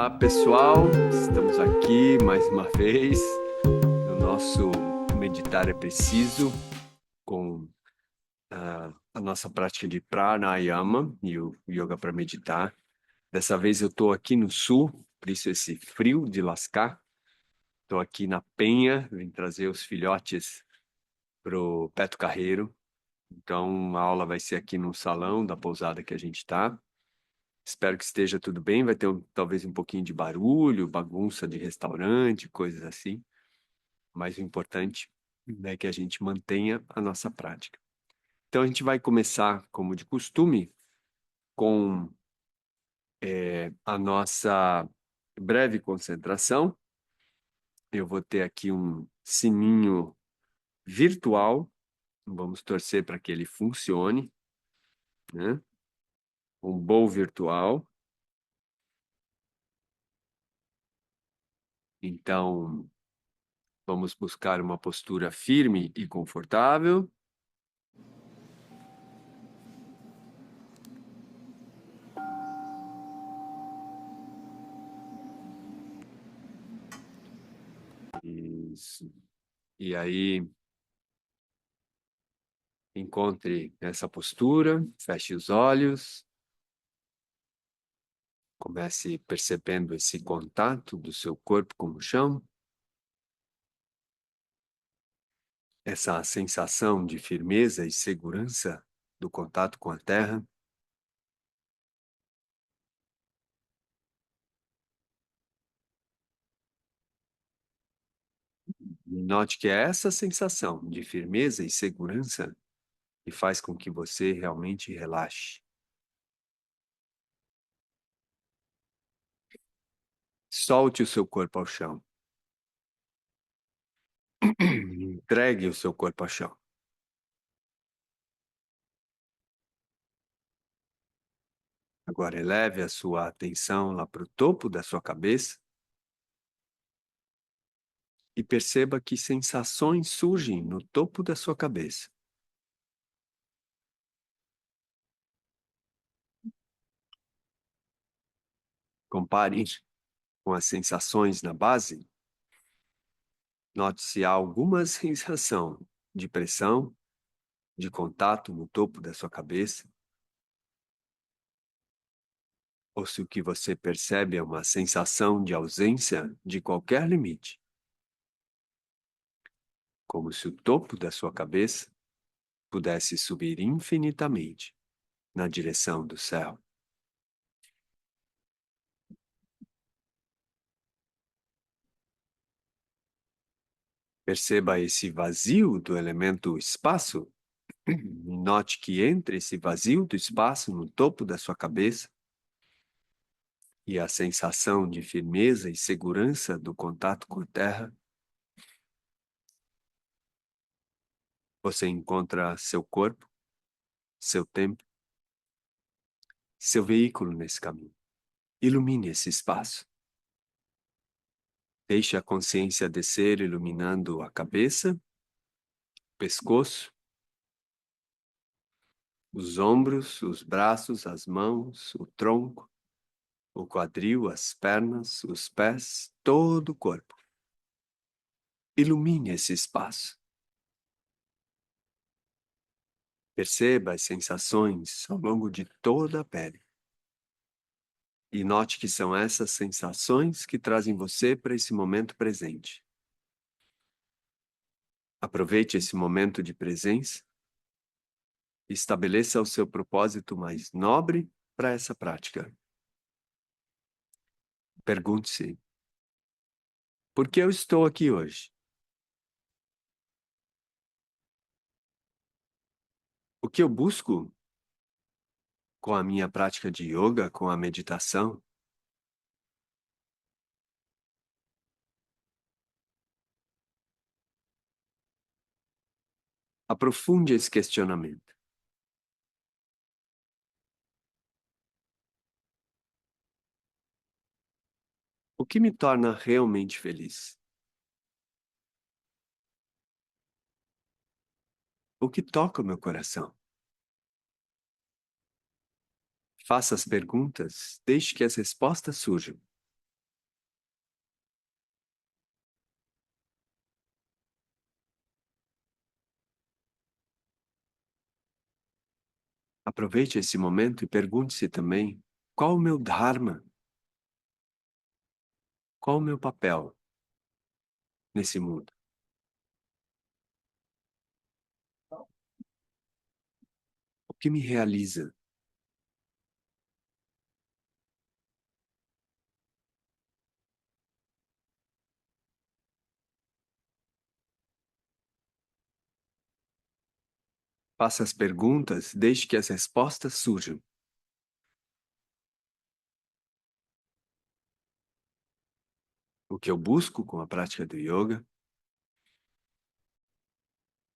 Olá, pessoal. Estamos aqui mais uma vez no nosso Meditar é Preciso com a nossa prática de Pranayama e o Yoga para Meditar. Dessa vez eu estou aqui no sul, por isso esse frio de lascar. Estou aqui na Penha, vim trazer os filhotes para o Beto Carreiro. Então a aula vai ser aqui no salão da pousada que a gente está. Espero que esteja tudo bem. Vai ter talvez um pouquinho de barulho, bagunça de restaurante, coisas assim. Mas o importante é que a gente mantenha a nossa prática. Então a gente vai começar, como de costume, com a nossa breve concentração. Eu vou ter aqui um sininho virtual. Vamos torcer para que ele funcione, né? Um bowl virtual. Então, vamos buscar uma postura firme e confortável. Isso. E aí, encontre essa postura, feche os olhos, comece percebendo esse contato do seu corpo com o chão, essa sensação de firmeza e segurança do contato com a terra. Note que é essa sensação de firmeza e segurança que faz com que você realmente relaxe. Solte o seu corpo ao chão. Entregue o seu corpo ao chão. Agora eleve a sua atenção lá para o topo da sua cabeça e perceba que sensações surgem no topo da sua cabeça. Compare com as sensações na base. Note se há alguma sensação de pressão, de contato no topo da sua cabeça, ou se o que você percebe é uma sensação de ausência de qualquer limite, como se o topo da sua cabeça pudesse subir infinitamente na direção do céu. Perceba esse vazio do elemento espaço. Note que entre esse vazio do espaço no topo da sua cabeça e a sensação de firmeza e segurança do contato com a terra, você encontra seu corpo, seu tempo, seu veículo nesse caminho. Ilumine esse espaço. Deixe a consciência descer, iluminando a cabeça, o pescoço, os ombros, os braços, as mãos, o tronco, o quadril, as pernas, os pés, todo o corpo. Ilumine esse espaço. Perceba as sensações ao longo de toda a pele. E note que são essas sensações que trazem você para esse momento presente. Aproveite esse momento de presença e estabeleça o seu propósito mais nobre para essa prática. Pergunte-se: por que eu estou aqui hoje? O que eu busco com a minha prática de yoga, com a meditação? Aprofunde esse questionamento. O que me torna realmente feliz? O que toca o meu coração? Faça as perguntas, deixe que as respostas surjam. Aproveite esse momento e pergunte-se também: qual o meu dharma? Qual o meu papel nesse mundo? O que me realiza? Faça as perguntas, deixe que as respostas surjam. O que eu busco com a prática do yoga?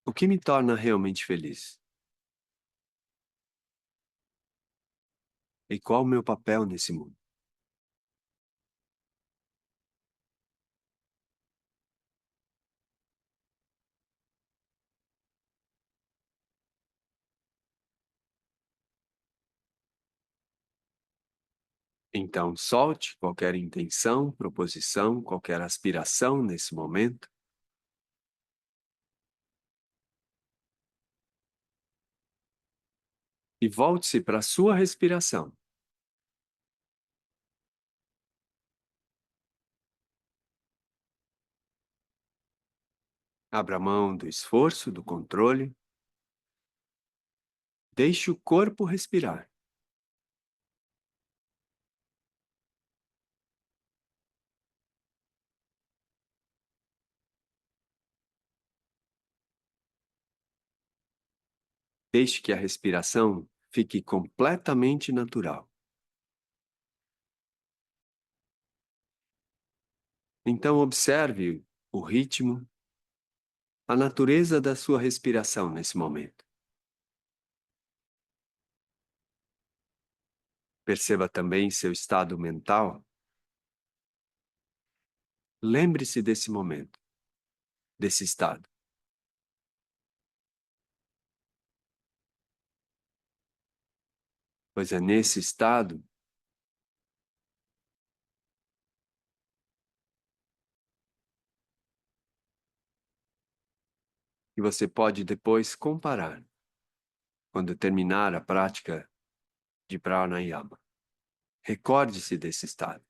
O que me torna realmente feliz? E qual o meu papel nesse mundo? Então, solte qualquer intenção, proposição, qualquer aspiração nesse momento e volte-se para a sua respiração. Abra mão do esforço, do controle. Deixe o corpo respirar. Deixe que a respiração fique completamente natural. Então, observe o ritmo, a natureza da sua respiração nesse momento. Perceba também seu estado mental. Lembre-se desse momento, desse estado, pois é nesse estado que você pode depois comparar quando terminar a prática de pranayama. Recorde-se desse estado.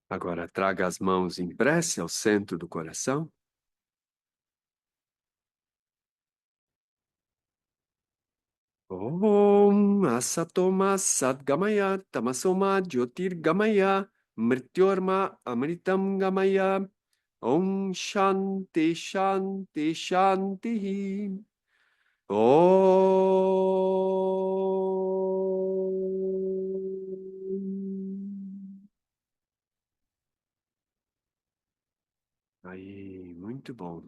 Agora traga as mãos em prece ao centro do coração. Om Asatoma Sadgamaya Tamasoma Jyotirgamaya Mrityorma Amritam Gamaya Om Shanti Shanti Shanti Om. Aí, muito bom.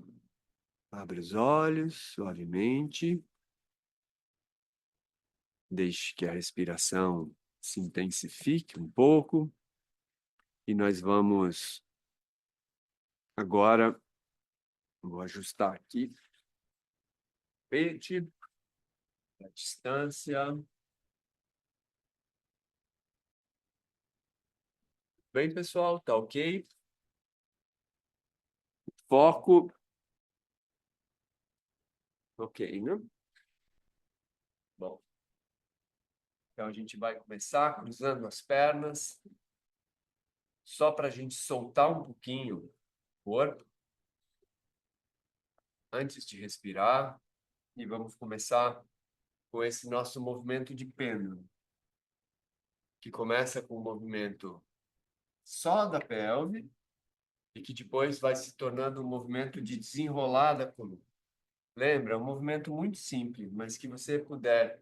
Abre os olhos suavemente. Deixe que a respiração se intensifique um pouco. E nós vamos agora, vou ajustar aqui, tapete, a distância. Bem, pessoal, tá ok? Foco, ok, né? Bom, então a gente vai começar cruzando as pernas, só para a gente soltar um pouquinho o corpo antes de respirar. E vamos começar com esse nosso movimento de pêndulo, que começa com o movimento só da pelve e que depois vai se tornando um movimento de desenrolar da coluna. Lembra, é um movimento muito simples, mas que você puder,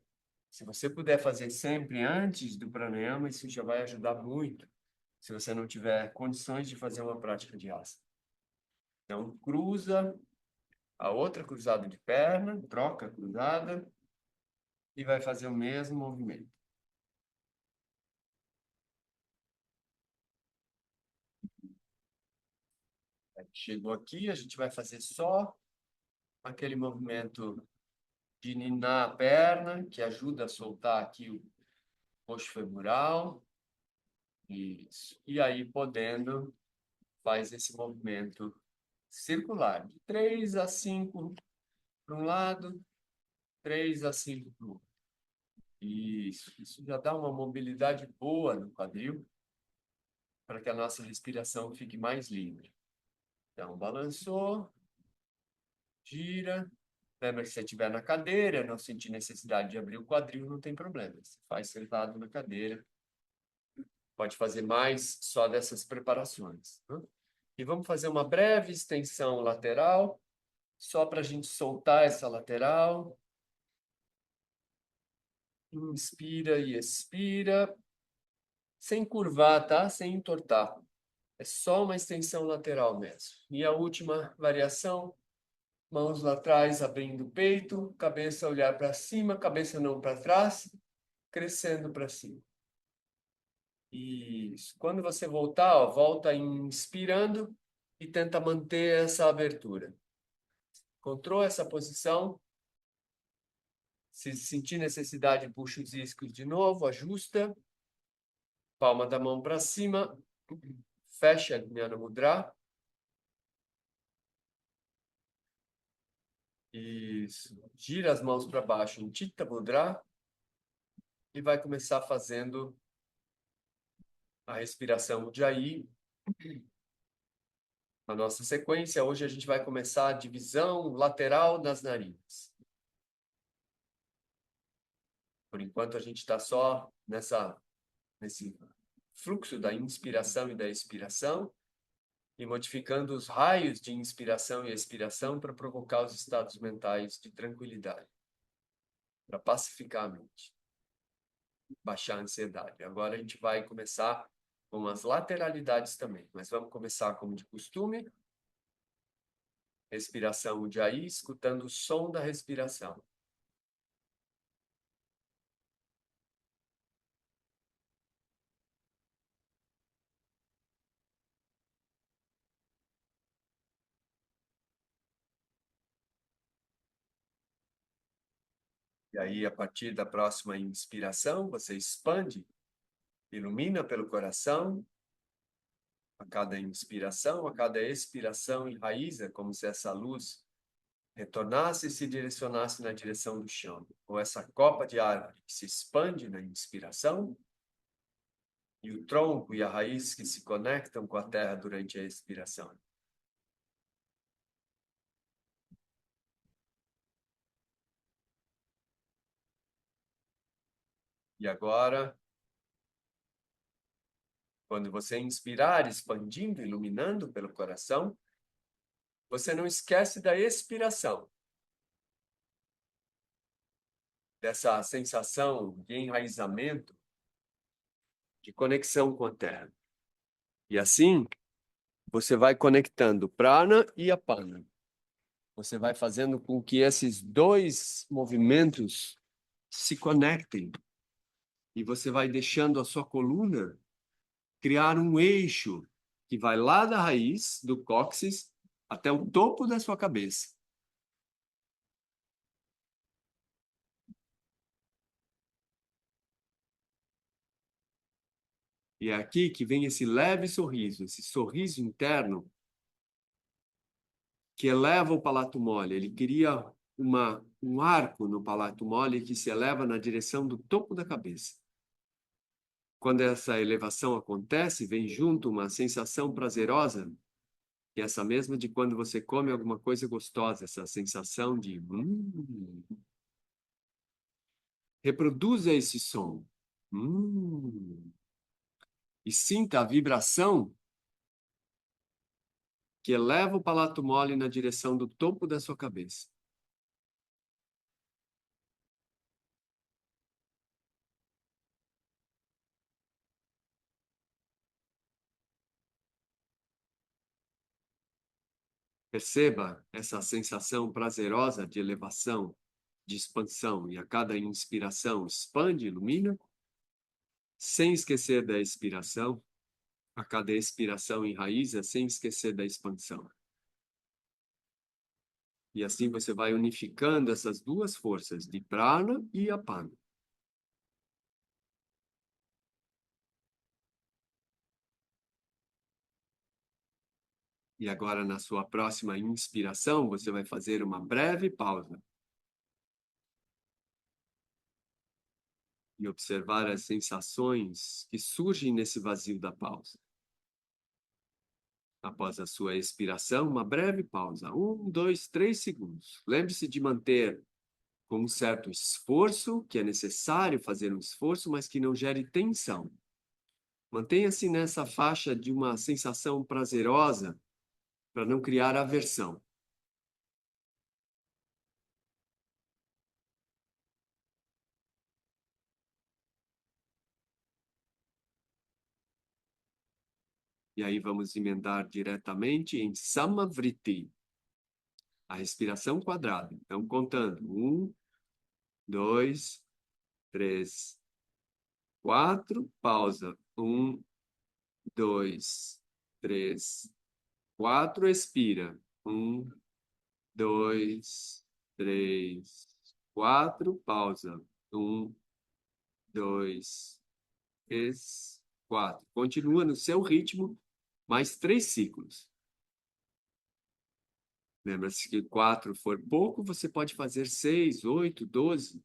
se você puder fazer sempre antes do pranayama, isso já vai ajudar muito, se você não tiver condições de fazer uma prática de asana. Então, cruza a outra cruzada de perna, troca a cruzada e vai fazer o mesmo movimento. Chegou aqui, a gente vai fazer só aquele movimento de ninar a perna, que ajuda a soltar aqui o coxo femoral. Isso. E aí, podendo, faz esse movimento circular, de 3 a 5 para um lado, 3 a 5 para o outro. Isso já dá uma mobilidade boa no quadril, para que a nossa respiração fique mais livre. Então, balançou, gira. Lembra que se você estiver na cadeira, não sentir necessidade de abrir o quadril, não tem problema. Você faz sentado na cadeira. Pode fazer mais só dessas preparações, né? E vamos fazer uma breve extensão lateral, só para a gente soltar essa lateral. Inspira e expira, sem curvar, tá? Sem entortar. É só uma extensão lateral mesmo. E a última variação, mãos lá atrás, abrindo o peito, cabeça olhar para cima, cabeça não para trás, crescendo para cima. Isso. Quando você voltar, ó, volta inspirando e tenta manter essa abertura. Encontrou essa posição? Se sentir necessidade, puxa os isquios de novo, ajusta. Palma da mão para cima, fecha a Jnana Mudra. Isso. Gira as mãos para baixo em Chitta Mudra e vai começar fazendo a respiração Ujjayi. Na nossa sequência, hoje a gente vai começar a divisão lateral das narinas. Por enquanto, a gente está só nesse fluxo da inspiração e da expiração e modificando os raios de inspiração e expiração para provocar os estados mentais de tranquilidade, para pacificar a mente, baixar a ansiedade. Agora a gente vai começar com as lateralidades também, mas vamos começar como de costume. Respiração Ujjayi, escutando o som da respiração. E aí, a partir da próxima inspiração, você expande, ilumina pelo coração. A cada inspiração, a cada expiração, enraiza como se essa luz retornasse e se direcionasse na direção do chão. Ou essa copa de árvore que se expande na inspiração e o tronco e a raiz que se conectam com a terra durante a expiração. E agora, quando você inspirar, expandindo, iluminando pelo coração, você não esquece da expiração, dessa sensação de enraizamento, de conexão com a terra. E assim, você vai conectando prana e apana. Você vai fazendo com que esses dois movimentos se conectem. E você vai deixando a sua coluna criar um eixo que vai lá da raiz do cóccix até o topo da sua cabeça. E é aqui que vem esse leve sorriso, esse sorriso interno que eleva o palato mole. Ele cria um arco no palato mole que se eleva na direção do topo da cabeça. Quando essa elevação acontece, vem junto uma sensação prazerosa, que é essa mesma de quando você come alguma coisa gostosa, essa sensação de Reproduza esse som. E sinta a vibração que eleva o palato mole na direção do topo da sua cabeça. Perceba essa sensação prazerosa de elevação, de expansão, e a cada inspiração expande, ilumina, sem esquecer da expiração. A cada expiração enraiza, sem esquecer da expansão. E assim você vai unificando essas duas forças, de prana e apana. E agora, na sua próxima inspiração, você vai fazer uma breve pausa e observar as sensações que surgem nesse vazio da pausa. Após a sua expiração, uma breve pausa, 1, 2, 3 segundos. Lembre-se de manter com um certo esforço, que é necessário fazer um esforço, mas que não gere tensão. Mantenha-se nessa faixa de uma sensação prazerosa para não criar aversão. E aí vamos emendar diretamente em Samavriti, a respiração quadrada. Então, contando. 1, 2, 3, 4. Pausa. 1, 2, 3, 4. Expira. 1, 2, 3, 4. Pausa. 1, 2, 3, 4. Continua no seu ritmo, mais 3 ciclos. Lembra-se que 4 for pouco, você pode fazer 6, 8, 12.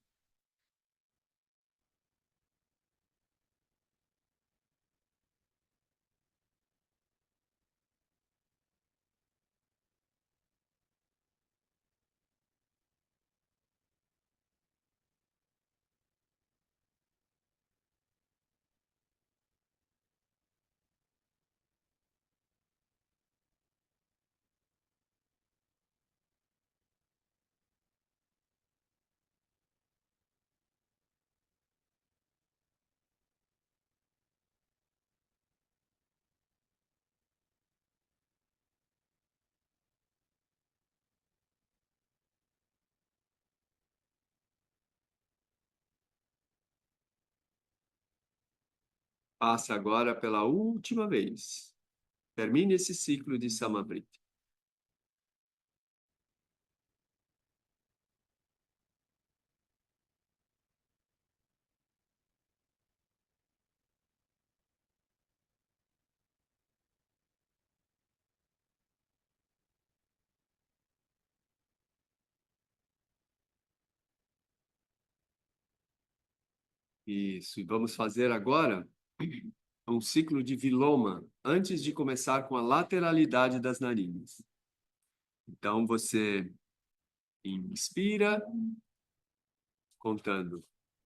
Passe agora pela última vez. Termine esse ciclo de Samavriti. Isso. E vamos fazer agora um ciclo de Viloma, antes de começar com a lateralidade das narinas. Então, você inspira, contando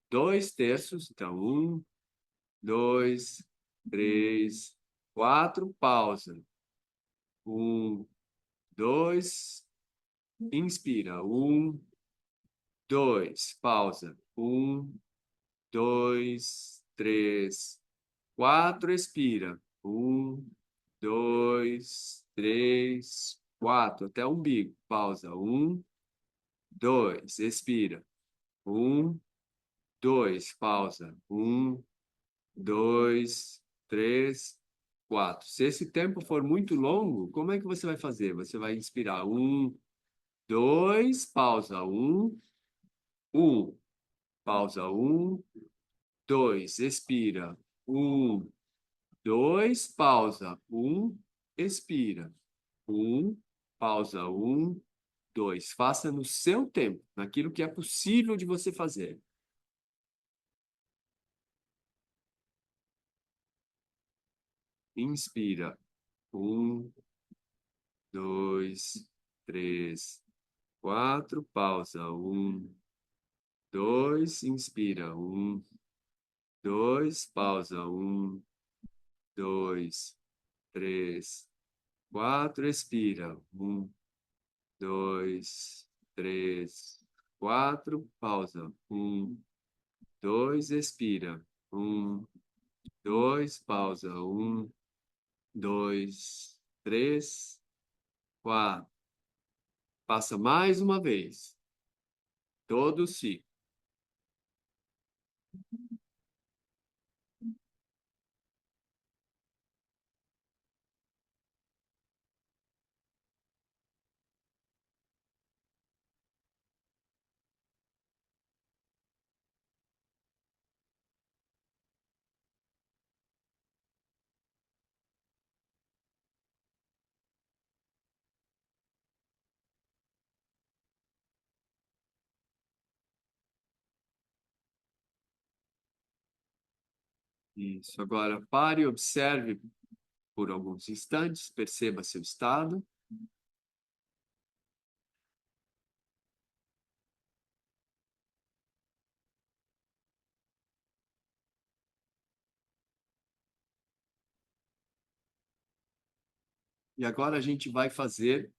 2 terços. Então, 1, 2, 3, 4. Pausa. 1, 2. Inspira. 1, 2. Pausa. 1, 2, 3, 4. Expira. 1, 2, 3, 4. Até o umbigo. Pausa. 1, 2. Expira. 1, 2. Pausa. 1, 2, 3, 4. Se esse tempo for muito longo, como é que você vai fazer? Você vai inspirar. 1, 2. Pausa. 1. Pausa. 1, 2. Expira. 1, 2. Pausa. 1. Expira. 1. Pausa. 1, 2. Faça no seu tempo, naquilo que é possível de você fazer. Inspira. 1, 2, 3, 4. Pausa. 1, 2. Inspira. 1, 2. Pausa. 1, 2, 3, 4. Expira. 1, 2, 3, 4. Pausa. 1, 2. Expira. 1, 2. Pausa. 1, 2, 3, 4. Passa mais uma vez. Todo o ciclo. Isso. Agora, pare e observe por alguns instantes, perceba seu estado. E agora a gente vai fazer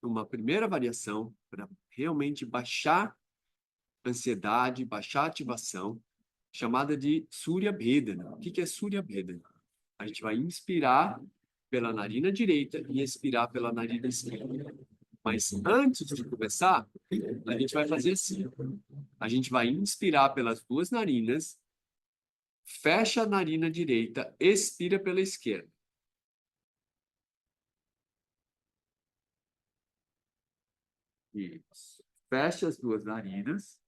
uma primeira variação para realmente baixar a ansiedade, baixar a ativação, chamada de Surya Bhedana. O que que é Surya Bhedana? A gente vai inspirar pela narina direita e expirar pela narina esquerda. Mas antes de começar, a gente vai fazer assim. A gente vai inspirar pelas duas narinas, fecha a narina direita, expira pela esquerda. Isso. Fecha as duas narinas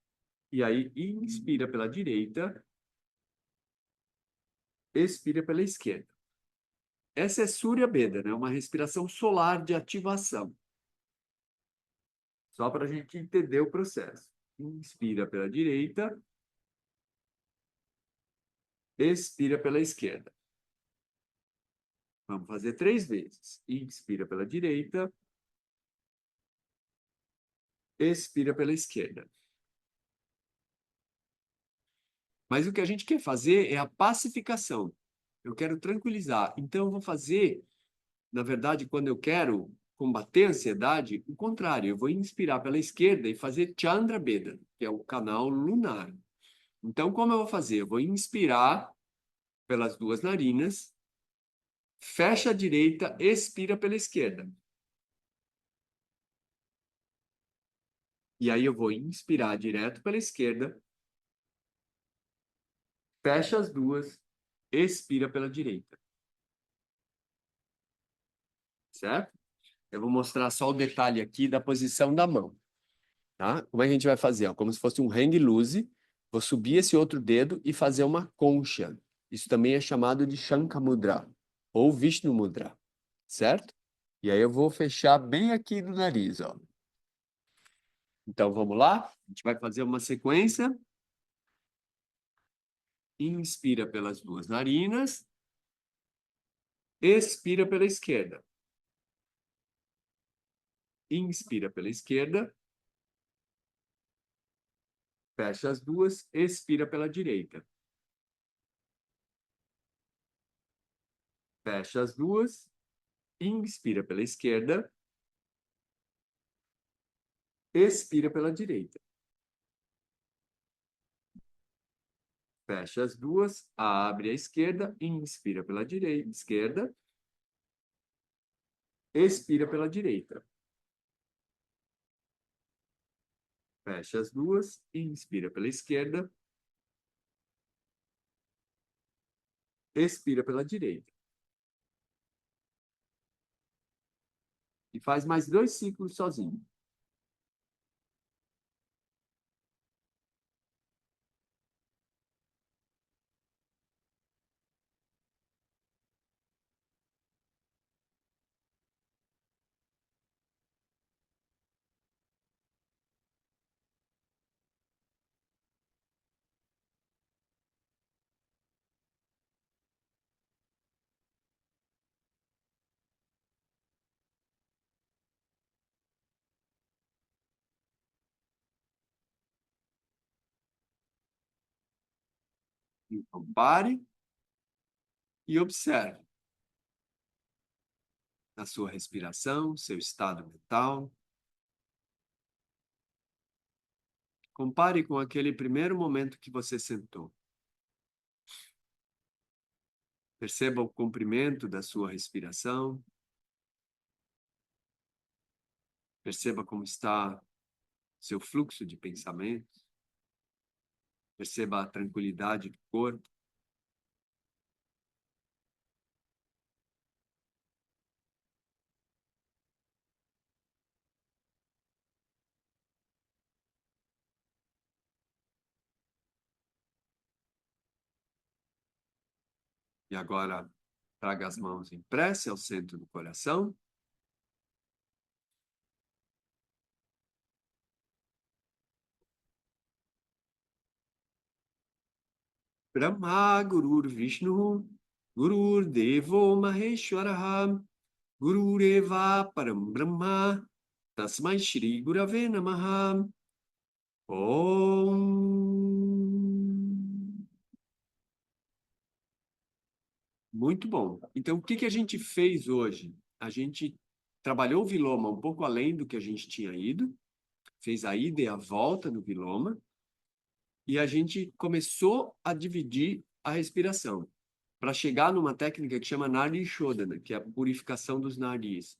e aí inspira pela direita, expira pela esquerda. Essa é Surya Bhedana, né? Uma respiração solar de ativação. Só para a gente entender o processo. Inspira pela direita, expira pela esquerda. Vamos fazer 3 vezes. Inspira pela direita, expira pela esquerda. Mas o que a gente quer fazer é a pacificação. Eu quero tranquilizar. Então, eu vou fazer, na verdade, quando eu quero combater a ansiedade, o contrário. Eu vou inspirar pela esquerda e fazer Chandra Bhedana, que é o canal lunar. Então, como eu vou fazer? Eu vou inspirar pelas duas narinas, fecha a direita, expira pela esquerda. E aí eu vou inspirar direto pela esquerda, fecha as duas, expira pela direita. Certo? Eu vou mostrar só o detalhe aqui da posição da mão. Tá? Como é que a gente vai fazer? Ó, como se fosse um hang loose. Vou subir esse outro dedo e fazer uma concha. Isso também é chamado de Shankha Mudra ou Vishnu Mudra, certo? E aí eu vou fechar bem aqui no nariz, ó. Então vamos lá? A gente vai fazer uma sequência. Inspira pelas duas narinas, expira pela esquerda. Inspira pela esquerda, fecha as duas, expira pela direita. Fecha as duas, inspira pela esquerda, expira pela direita. Fecha as duas, abre a esquerda, inspira pela direita, esquerda, expira pela direita. Fecha as duas, inspira pela esquerda, expira pela direita. E faz mais 2 ciclos sozinho. Então, pare e observe a sua respiração, seu estado mental. Compare com aquele primeiro momento que você sentou. Perceba o comprimento da sua respiração. Perceba como está seu fluxo de pensamentos. Perceba a tranquilidade do corpo. E agora, traga as mãos em prece ao centro do coração. Brahma Gurur Vishnu Gurur Devo Maheshwaraha Gurureva Param Brahma Tasmai Shri Gurave Namaha. Om. Muito bom. Então, o que que a gente fez hoje? A gente trabalhou o Viloma um pouco além do que a gente tinha ido, fez a ida e a volta no Viloma, e a gente começou a dividir a respiração, para chegar numa técnica que chama Nadi Shodhana, que é a purificação dos naris.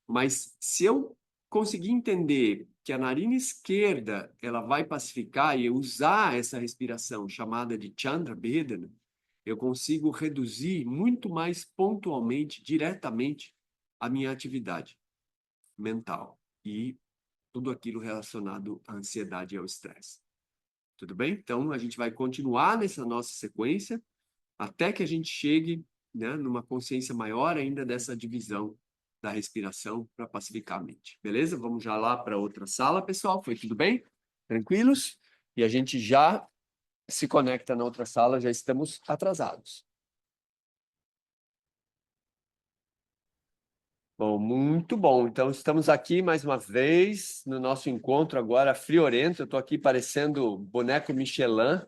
Mas se eu conseguir entender que a narina esquerda ela vai pacificar e usar essa respiração chamada de Chandra Bedana, eu consigo reduzir muito mais pontualmente, diretamente, a minha atividade mental e tudo aquilo relacionado à ansiedade e ao estresse. Tudo bem? Então, a gente vai continuar nessa nossa sequência até que a gente chegue, né, numa consciência maior ainda dessa divisão da respiração para pacificar a mente. Beleza? Vamos já lá para outra sala, pessoal. Foi tudo bem? Tranquilos? E a gente já se conecta na outra sala, já estamos atrasados. Bom, muito bom. Então, estamos aqui mais uma vez no nosso encontro agora friorento. Eu estou aqui parecendo boneco Michelin,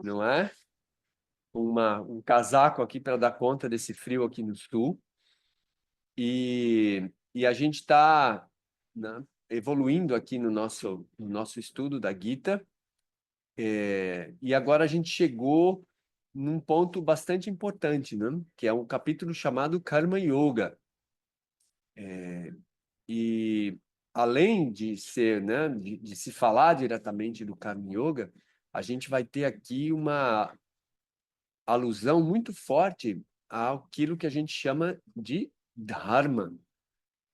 não é? Um casaco aqui para dar conta desse frio aqui no sul. E a gente está, né, evoluindo aqui no nosso estudo da Gita. E agora a gente chegou num ponto bastante importante, né? Que é um capítulo chamado Karma Yoga. E além de ser, né, de se falar diretamente do Karma Yoga, a gente vai ter aqui uma alusão muito forte àquilo que a gente chama de Dharma.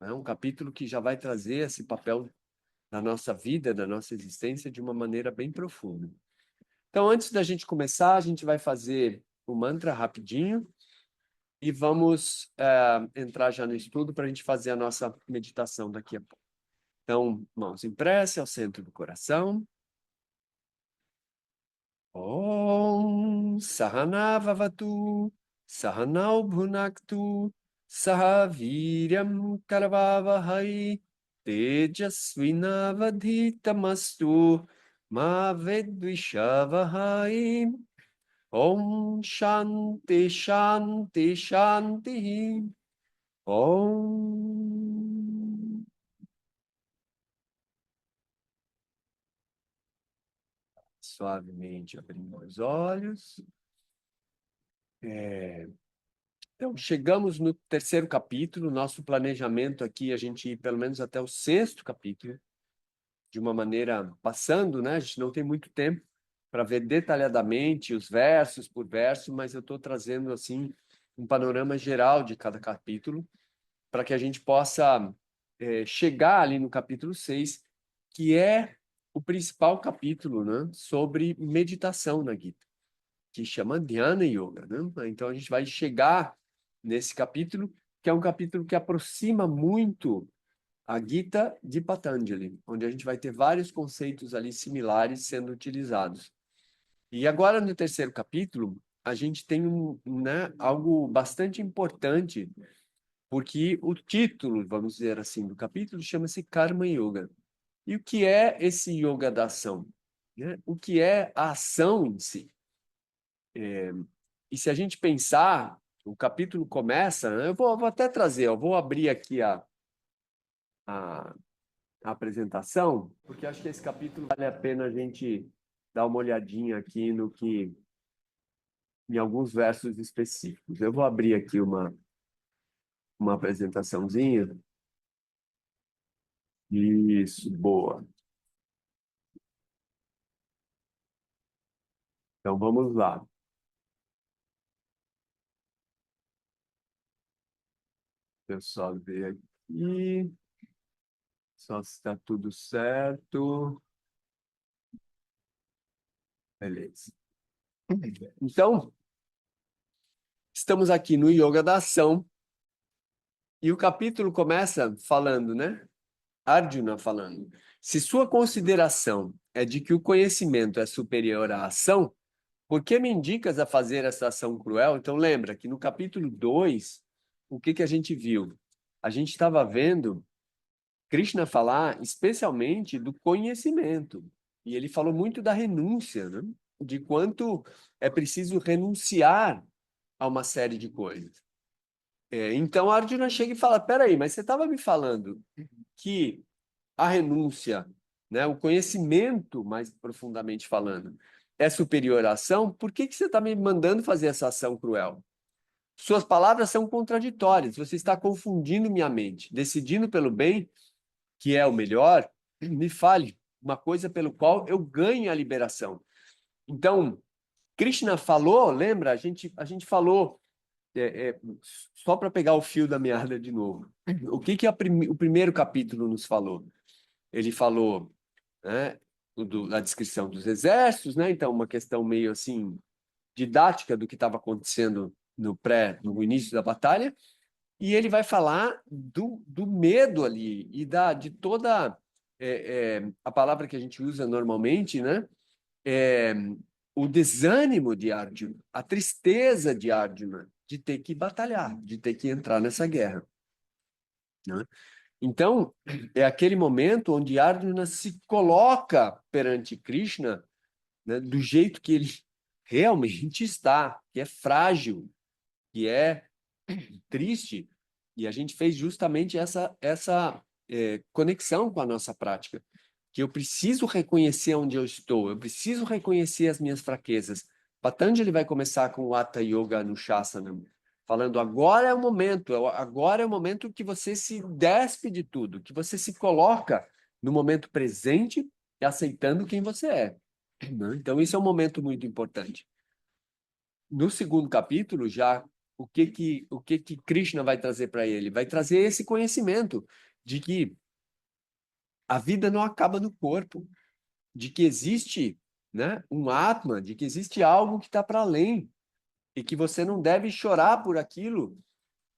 É um capítulo que já vai trazer esse papel na nossa vida, na nossa existência, de uma maneira bem profunda. Então, antes da gente começar, a gente vai fazer o mantra rapidinho e vamos entrar já no estudo para a gente fazer a nossa meditação daqui a pouco. Então, mãos em prece ao centro do coração. Om Sahana Vavatu Sahanau Bhunaktu Sahaviryam Karavavahai Tejasvinavadhitamastu Ma Vedvishavahai. Om Shanti Shanti Shanti. Om. Suavemente abrindo os olhos. Então, chegamos no terceiro capítulo. Nosso planejamento aqui, a gente ir pelo menos até o sexto capítulo, de uma maneira passando, né? A gente não tem muito tempo para ver detalhadamente os versos por verso, mas eu estou trazendo, assim, um panorama geral de cada capítulo, para que a gente possa chegar ali no capítulo 6, que é o principal capítulo, né? Sobre meditação na Gita, que chama Dhyana Yoga, né? Então, a gente vai chegar nesse capítulo, que é um capítulo que aproxima muito a Gita de Patanjali, onde a gente vai ter vários conceitos ali similares sendo utilizados. E agora, no terceiro capítulo, a gente tem né, algo bastante importante, porque o título, vamos dizer assim, do capítulo chama-se Karma Yoga. E o que é esse yoga da ação? Né? O que é a ação em si? E se a gente pensar, o capítulo começa, né? Eu vou até trazer, eu vou abrir aqui a apresentação, porque acho que esse capítulo vale a pena a gente dar uma olhadinha aqui no que, em alguns versos específicos. Eu vou abrir aqui uma apresentaçãozinha. Isso, boa. Então vamos lá. Deixa eu só ver aqui. Só se está tudo certo. Beleza. Então, estamos aqui no Yoga da Ação. E o capítulo começa falando, né? Arjuna falando. Se sua consideração é de que o conhecimento é superior à ação, por que me indicas a fazer essa ação cruel? Então, lembra que no capítulo 2, o que que a gente viu? A gente estava vendo Krishna falar especialmente do conhecimento. E ele falou muito da renúncia, né? De quanto é preciso renunciar a uma série de coisas. Então, Arjuna chega e fala, peraí, mas você estava me falando que a renúncia, né, o conhecimento, mais profundamente falando, é superior à ação, por que que você está me mandando fazer essa ação cruel? Suas palavras são contraditórias, você está confundindo minha mente. Decidindo pelo bem, que é o melhor, me fale uma coisa pelo qual eu ganhe a liberação. Então, Krishna falou, lembra? A gente falou, só para pegar o fio da meada de novo. O que que o primeiro capítulo nos falou? Ele falou, né, da descrição dos exércitos, né? Então, uma questão meio assim didática do que estava acontecendo no início da batalha, e ele vai falar do medo ali e de toda a palavra que a gente usa normalmente, né? É, o desânimo de Arjuna, a tristeza de Arjuna de ter que batalhar, de ter que entrar nessa guerra, né? Então, é aquele momento onde Arjuna se coloca perante Krishna, né, do jeito que ele realmente está, que é frágil, que é triste, e a gente fez justamente essa conexão com a nossa prática, que eu preciso reconhecer onde eu estou, eu preciso reconhecer as minhas fraquezas. Patanjali vai começar com o Hatha Yoga Anushasana, falando agora é o momento que você se despe de tudo, que você se coloca no momento presente e aceitando quem você é. Então, isso é um momento muito importante. No segundo capítulo, já o que que Krishna vai trazer para ele? Vai trazer esse conhecimento de que a vida não acaba no corpo, de que existe, né, um Atma, de que existe algo que está para além e que você não deve chorar por aquilo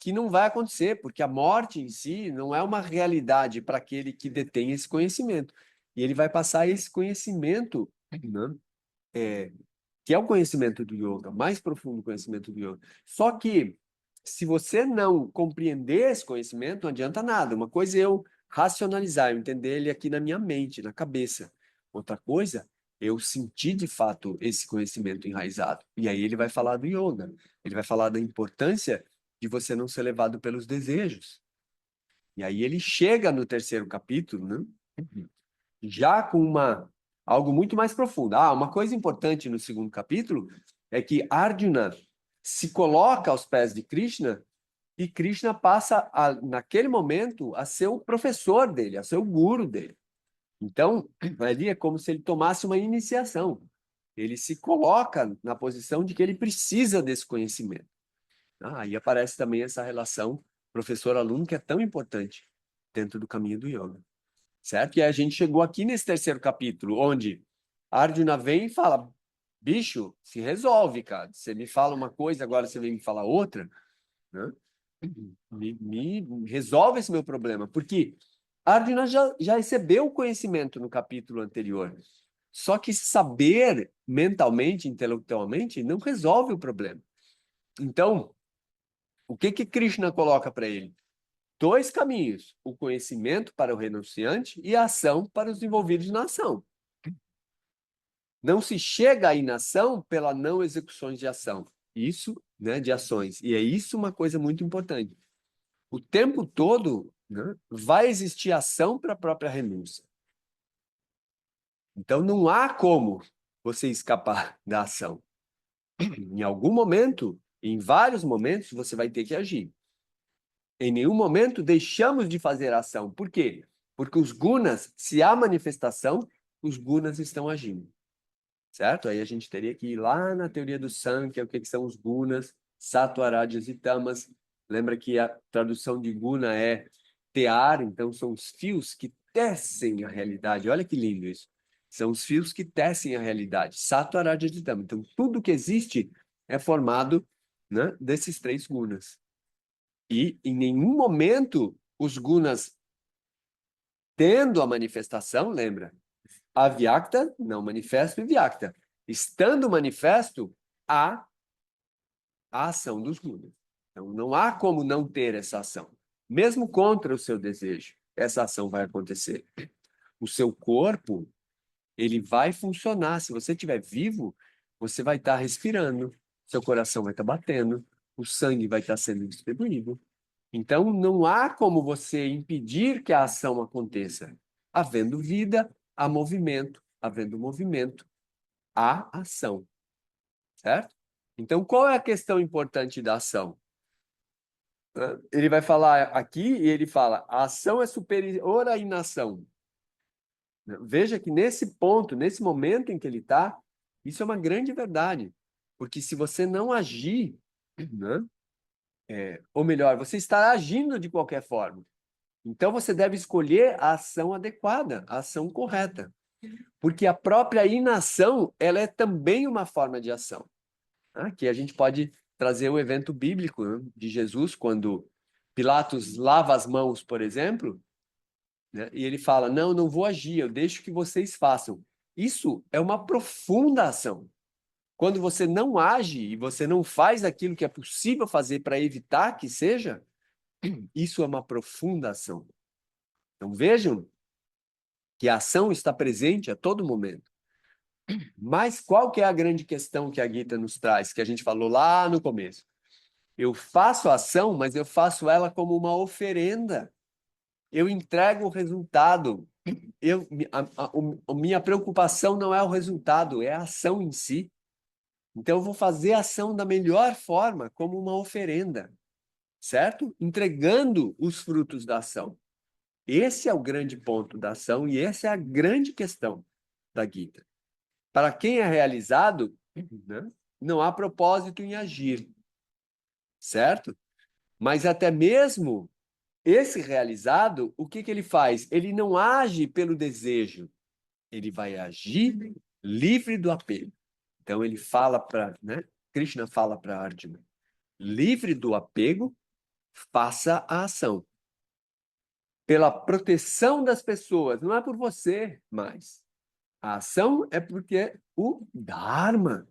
que não vai acontecer, porque a morte em si não é uma realidade para aquele que detém esse conhecimento. E ele vai passar esse conhecimento, né, que é o conhecimento do yoga, mais profundo conhecimento do yoga. Só que, se você não compreender esse conhecimento, não adianta nada. Uma coisa é eu racionalizar, eu entender ele aqui na minha mente, na cabeça. Outra coisa, eu sentir de fato esse conhecimento enraizado. E aí ele vai falar do yoga. Ele vai falar da importância de você não ser levado pelos desejos. E aí ele chega no terceiro capítulo, né? Já com algo muito mais profundo. Uma coisa importante no segundo capítulo é que Arjuna se coloca aos pés de Krishna e Krishna passa, naquele momento, a ser o professor dele, a ser o guru dele. Então, ali é como se ele tomasse uma iniciação. Ele se coloca na posição de que ele precisa desse conhecimento. Aí aparece também essa relação professor-aluno que é tão importante dentro do caminho do yoga. Certo? E a gente chegou aqui nesse terceiro capítulo, onde Arjuna vem e fala, bicho, se resolve, cara. Você me fala uma coisa, agora você vem me falar outra, né? Me resolve esse meu problema. Porque Arjuna já recebeu o conhecimento no capítulo anterior. Só que saber mentalmente, intelectualmente, não resolve o problema. Então, o que que Krishna coloca para ele? Dois caminhos: o conhecimento para o renunciante e a ação para os envolvidos na ação. Não se chega à inação pela não execução de ação. Isso, né, de ações. E é isso uma coisa muito importante. O tempo todo, né, vai existir ação para a própria renúncia. Então não há como você escapar da ação. Em algum momento, em vários momentos, você vai ter que agir. Em nenhum momento deixamos de fazer ação. Por quê? Porque os gunas, se há manifestação, os gunas estão agindo. Certo? Aí a gente teria que ir lá na teoria do Sankhya, o que são os gunas, sattva, rajas e tamas. Lembra que a tradução de guna é tear, então são os fios que tecem a realidade. Olha que lindo isso. São os fios que tecem a realidade. Sattva, rajas e tamas. Então tudo que existe é formado, né, desses três gunas. E em nenhum momento os gunas tendo a manifestação, lembra? Avyakta, não manifesto, e vyakta. Estando manifesto, há a ação dos gunas. Então, não há como não ter essa ação. Mesmo contra o seu desejo, essa ação vai acontecer. O seu corpo, ele vai funcionar. Se você estiver vivo, você vai estar respirando, seu coração vai estar batendo, o sangue vai estar sendo distribuído. Então, não há como você impedir que a ação aconteça. Havendo vida, há movimento. Havendo movimento, há ação. Certo? Então, qual é a questão importante da ação? Ele vai falar aqui e ele fala: a ação é superior à inação. Veja que nesse ponto, nesse momento em que ele está, isso é uma grande verdade. Porque se você não agir, né? Ou melhor, você está agindo de qualquer forma. Então você deve escolher a ação adequada, a ação correta. Porque a própria inação, ela é também uma forma de ação. Aqui a gente pode trazer o evento bíblico, né, de Jesus, quando Pilatos lava as mãos, por exemplo, né, e ele fala: não, não vou agir, eu deixo que vocês façam. Isso é uma profunda ação. Quando você não age e você não faz aquilo que é possível fazer para evitar que seja, isso é uma profunda ação. Então vejam que a ação está presente a todo momento. Mas qual que é a grande questão que a Gita nos traz, que a gente falou lá no começo? Eu faço a ação, mas eu faço ela como uma oferenda. Eu entrego o resultado. A minha preocupação não é o resultado, é a ação em si. Então, eu vou fazer a ação da melhor forma, como uma oferenda, certo? Entregando os frutos da ação. Esse é o grande ponto da ação e essa é a grande questão da Gita. Para quem é realizado, né, não há propósito em agir, certo? Mas até mesmo esse realizado, o que ele faz? Ele não age pelo desejo, ele vai agir livre do apego. Então ele fala para, né? Krishna fala para Arjuna, livre do apego, faça a ação. Pela proteção das pessoas, não é por você mais. A ação é porque o Dharma,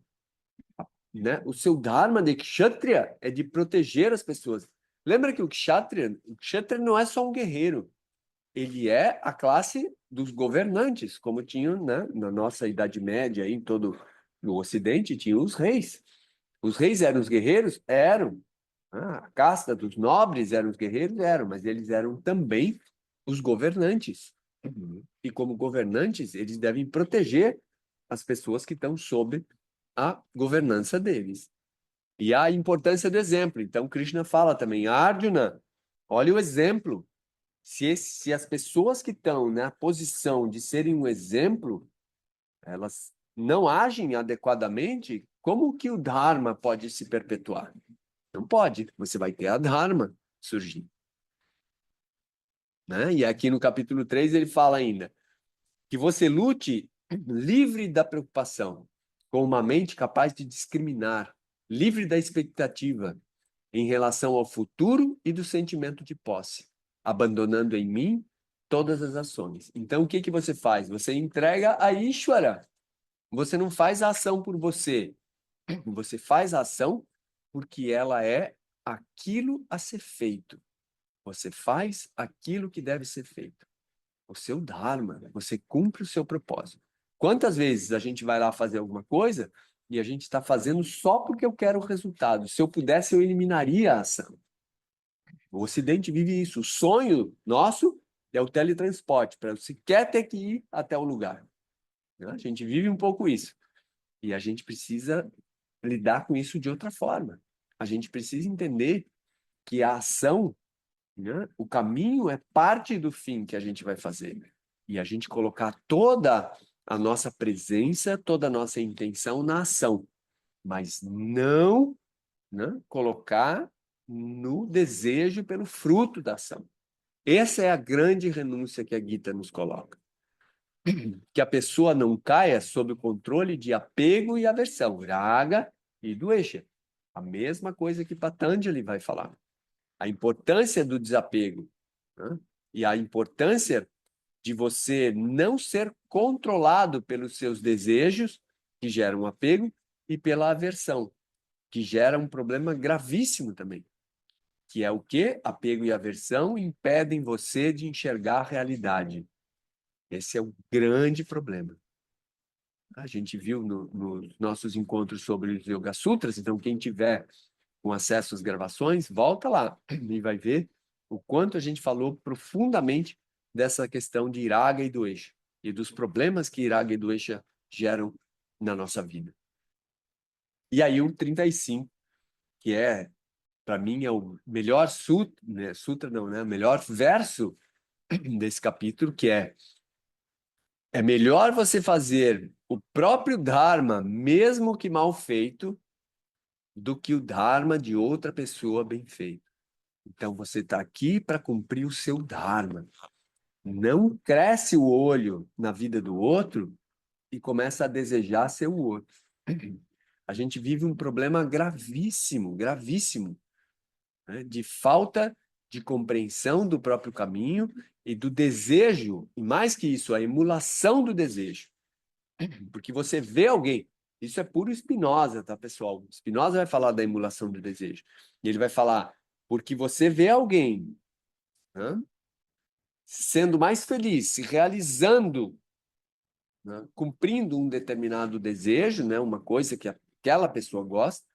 né? O seu Dharma de Kshatriya é de proteger as pessoas. Lembra que o Kshatriya não é só um guerreiro. Ele é a classe dos governantes, como tinham, né, na nossa Idade Média, aí, em todo o Ocidente, tinham os reis. Os reis eram os guerreiros? Eram. A casta dos nobres eram os guerreiros? Eram, mas eles eram também os governantes. E como governantes, eles devem proteger as pessoas que estão sob a governança deles. E a importância do exemplo. Então, Krishna fala também, Arjuna, olha o exemplo. Se as pessoas que estão na posição de serem um exemplo, elas não agem adequadamente, como que o Dharma pode se perpetuar? Não pode. Você vai ter a Dharma surgir. Né? E aqui no capítulo 3 ele fala ainda que você lute livre da preocupação, com uma mente capaz de discriminar, livre da expectativa em relação ao futuro e do sentimento de posse, abandonando em mim todas as ações. Então, o que que você faz? Você entrega a Ishvara. Você não faz a ação por você. Você faz a ação porque ela é aquilo a ser feito. Você faz aquilo que deve ser feito. O seu Dharma, você cumpre o seu propósito. Quantas vezes a gente vai lá fazer alguma coisa e a gente está fazendo só porque eu quero o resultado? Se eu pudesse, eu eliminaria a ação. O Ocidente vive isso. O sonho nosso é o teletransporte, para você quer ter que ir até o lugar. A gente vive um pouco isso. E a gente precisa lidar com isso de outra forma. A gente precisa entender que a ação, né, o caminho é parte do fim que a gente vai fazer. E a gente colocar toda a nossa presença, toda a nossa intenção na ação. Mas não, né, colocar no desejo pelo fruto da ação. Essa é a grande renúncia que a Gita nos coloca. Que a pessoa não caia sob o controle de apego e aversão, raga e dvesha. A mesma coisa que Patanjali vai falar. A importância do desapego, né? E a importância de você não ser controlado pelos seus desejos que gera um apego, e pela aversão, que gera um problema gravíssimo também, que é o quê? Apego e aversão impedem você de enxergar a realidade. Esse é o grande problema. A gente viu nos nossos encontros sobre os Yoga Sutras, então quem tiver com acesso às gravações, volta lá e vai ver o quanto a gente falou profundamente dessa questão de Iraga e Dvesha e dos problemas que Iraga e Dvesha geram na nossa vida. E aí o 35, que é, para mim, é o melhor sutra, né? Sutra não, né? O melhor verso desse capítulo, que é melhor você fazer o próprio Dharma, mesmo que mal feito, do que o Dharma de outra pessoa bem feito. Então, você está aqui para cumprir o seu Dharma. Não cresce o olho na vida do outro e começa a desejar ser o outro. A gente vive um problema gravíssimo, gravíssimo, né, de falta de compreensão do próprio caminho e do desejo, e mais que isso, a emulação do desejo. Porque você vê alguém, isso é puro Spinoza, tá, pessoal? Spinoza vai falar da emulação do desejo. E ele vai falar, porque você vê alguém, né, sendo mais feliz, se realizando, né, cumprindo um determinado desejo, né, uma coisa que aquela pessoa gosta,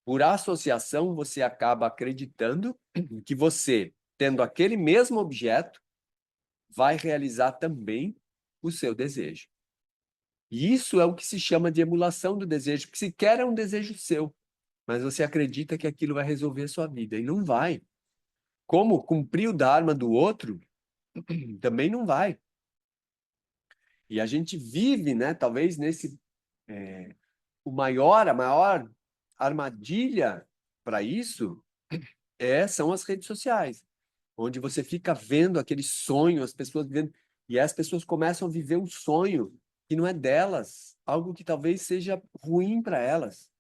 por associação você acaba acreditando que você, tendo aquele mesmo objeto, vai realizar também o seu desejo. E isso é o que se chama de emulação do desejo, porque sequer é um desejo seu, mas você acredita que aquilo vai resolver a sua vida, e não vai. Como cumprir o Dharma do outro, também não vai. E a gente vive, né, talvez nesse a maior armadilha para isso são as redes sociais, onde você fica vendo aquele sonho, as pessoas vivendo, e as pessoas começam a viver um sonho que não é delas, algo que talvez seja ruim para elas,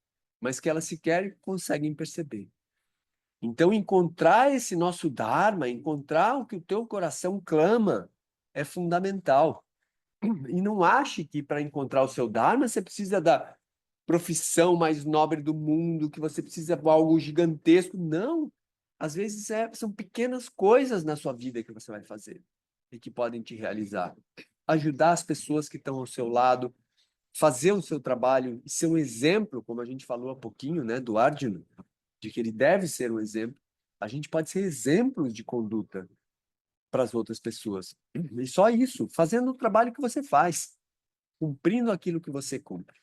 mas que elas sequer conseguem perceber. Então, encontrar esse nosso Dharma, encontrar o que o teu coração clama, é fundamental. E não ache que para encontrar o seu Dharma você precisa da profissão mais nobre do mundo, que você precisa de algo gigantesco. Não. Às vezes são pequenas coisas na sua vida que você vai fazer e que podem te realizar. Ajudar as pessoas que estão ao seu lado, fazer o seu trabalho e ser um exemplo, como a gente falou há pouquinho, né, do Arjuna, de que ele deve ser um exemplo. A gente pode ser exemplos de conduta para as outras pessoas. E só isso, fazendo o trabalho que você faz, cumprindo aquilo que você cumpre.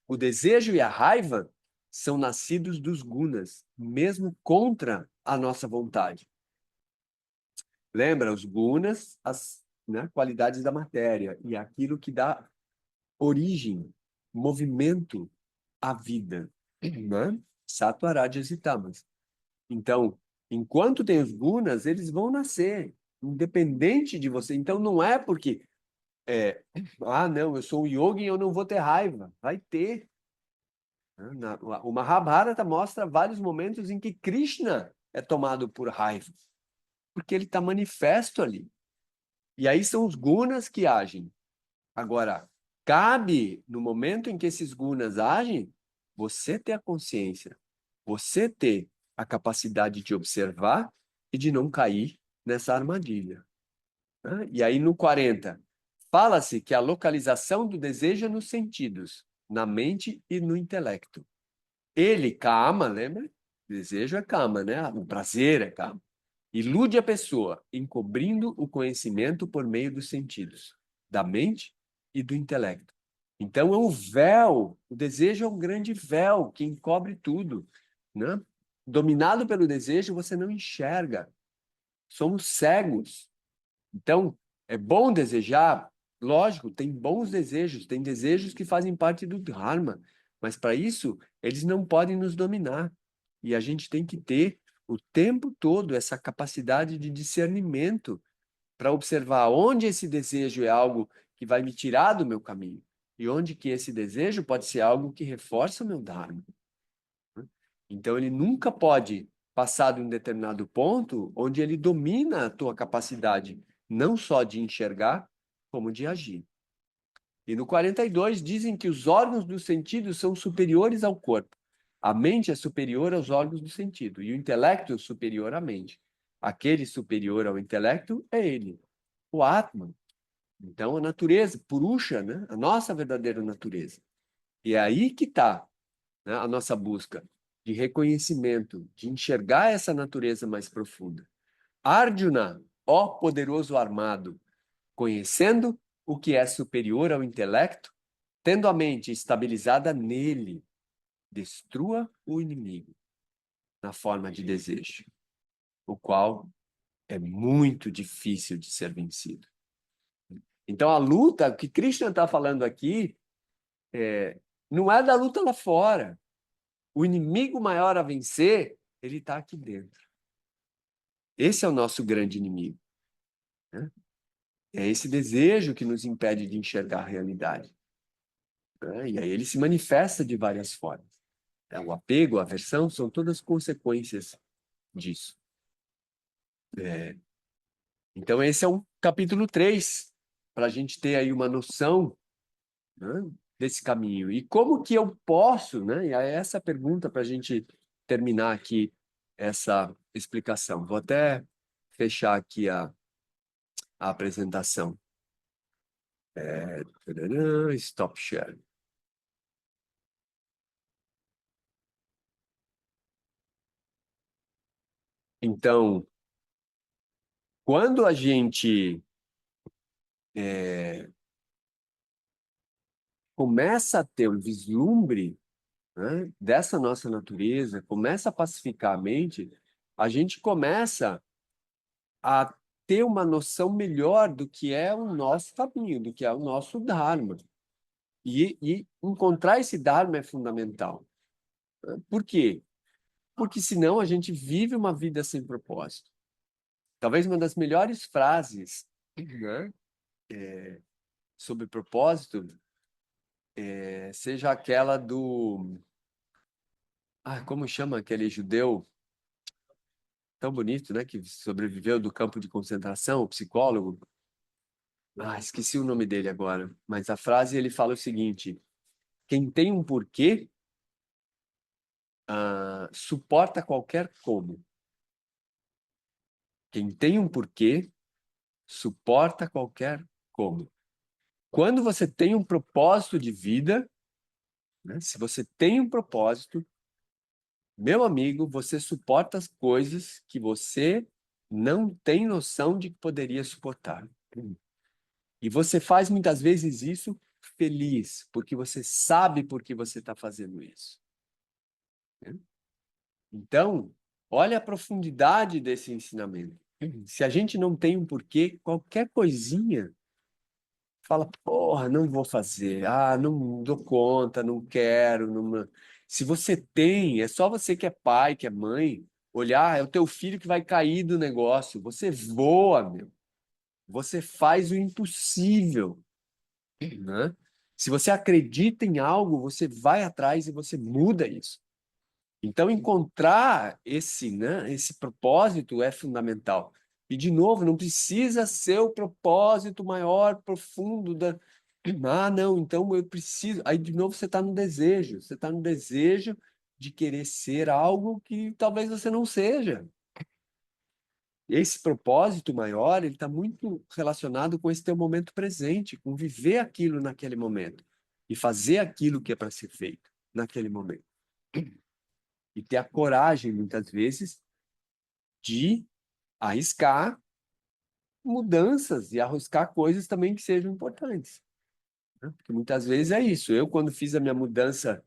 O desejo e a raiva são nascidos dos gunas, mesmo contra a nossa vontade. Lembra, os gunas, as, né, qualidades da matéria, e aquilo que dá origem, movimento à vida. Né? Sattva, Rajas e Tamas. Então, enquanto tem os gunas, eles vão nascer, independente de você. Então, não é porque, não, eu sou um yogi e eu não vou ter raiva. Vai ter. O Mahabharata mostra vários momentos em que Krishna é tomado por raiva, porque ele está manifesto ali. E aí são os gunas que agem. Agora, cabe, no momento em que esses gunas agem, você ter a consciência, você ter a capacidade de observar e de não cair nessa armadilha. Né? E aí no 40, fala-se que a localização do desejo é nos sentidos, na mente e no intelecto. Ele, kama, lembra? Desejo é kama, né? O prazer é kama. Ilude a pessoa, encobrindo o conhecimento por meio dos sentidos, da mente e do intelecto. Então é um véu, o desejo é um grande véu que encobre tudo, né? Dominado pelo desejo, você não enxerga. Somos cegos. Então, é bom desejar, lógico, tem bons desejos, tem desejos que fazem parte do Dharma, mas para isso, eles não podem nos dominar. E a gente tem que ter o tempo todo essa capacidade de discernimento para observar onde esse desejo é algo que vai me tirar do meu caminho e onde que esse desejo pode ser algo que reforça o meu Dharma. Então, ele nunca pode passar de um determinado ponto onde ele domina a tua capacidade, não só de enxergar, como de agir. E no 42 dizem que os órgãos dos sentidos são superiores ao corpo. A mente é superior aos órgãos do sentido e o intelecto é superior à mente. Aquele superior ao intelecto é ele, o Atman. Então, a natureza, Purusha, né? A nossa verdadeira natureza. E é aí que está, né, a nossa busca de reconhecimento, de enxergar essa natureza mais profunda. Arjuna, ó poderoso armado, conhecendo o que é superior ao intelecto, tendo a mente estabilizada nele, destrua o inimigo na forma de desejo, o qual é muito difícil de ser vencido. Então, a luta, o que Krishna está falando aqui, não é da luta lá fora. O inimigo maior a vencer, ele está aqui dentro. Esse é o nosso grande inimigo, né? É esse desejo que nos impede de enxergar a realidade, né? E aí ele se manifesta de várias formas. O apego, a aversão, são todas consequências disso. Então, esse é o capítulo 3, para a gente ter aí uma noção, né, desse caminho. E como que eu posso, né? E é essa pergunta para a gente terminar aqui essa explicação. Vou até fechar aqui a apresentação. Stop share. Então, quando a gente começa a ter um vislumbre, né, dessa nossa natureza, começa a pacificar a mente, a gente começa a ter uma noção melhor do que é o nosso caminho, do que é o nosso Dharma. E encontrar esse Dharma é fundamental. Por quê? Porque senão a gente vive uma vida sem propósito. Talvez uma das melhores frases, né, sobre propósito seja aquela do... como chama aquele judeu tão bonito, né, que sobreviveu do campo de concentração, o psicólogo? Esqueci o nome dele agora. Mas a frase, ele fala o seguinte: quem tem um porquê, suporta qualquer como. Quem tem um porquê, suporta qualquer como. Quando você tem um propósito de vida, né, se você tem um propósito, meu amigo, você suporta as coisas que você não tem noção de que poderia suportar. E você faz muitas vezes isso feliz, porque você sabe por que você está fazendo isso, né? Então, olha a profundidade desse ensinamento. Se a gente não tem um porquê, qualquer coisinha, fala, porra, não vou fazer, não dou conta, não quero. Não... Se você tem, é só você que é pai, que é mãe, olhar, é o teu filho que vai cair do negócio. Você voa, meu. Você faz o impossível, né? Se você acredita em algo, você vai atrás e você muda isso. Então, encontrar esse propósito é fundamental. E, de novo, não precisa ser o propósito maior, profundo da... não, então eu preciso... Aí, de novo, você está no desejo. Você está no desejo de querer ser algo que talvez você não seja. Esse propósito maior, ele está muito relacionado com esse teu momento presente, com viver aquilo naquele momento e fazer aquilo que é para ser feito naquele momento. E ter a coragem, muitas vezes, de arriscar mudanças e arriscar coisas também que sejam importantes, né? Porque muitas vezes é isso. Eu, quando fiz a minha mudança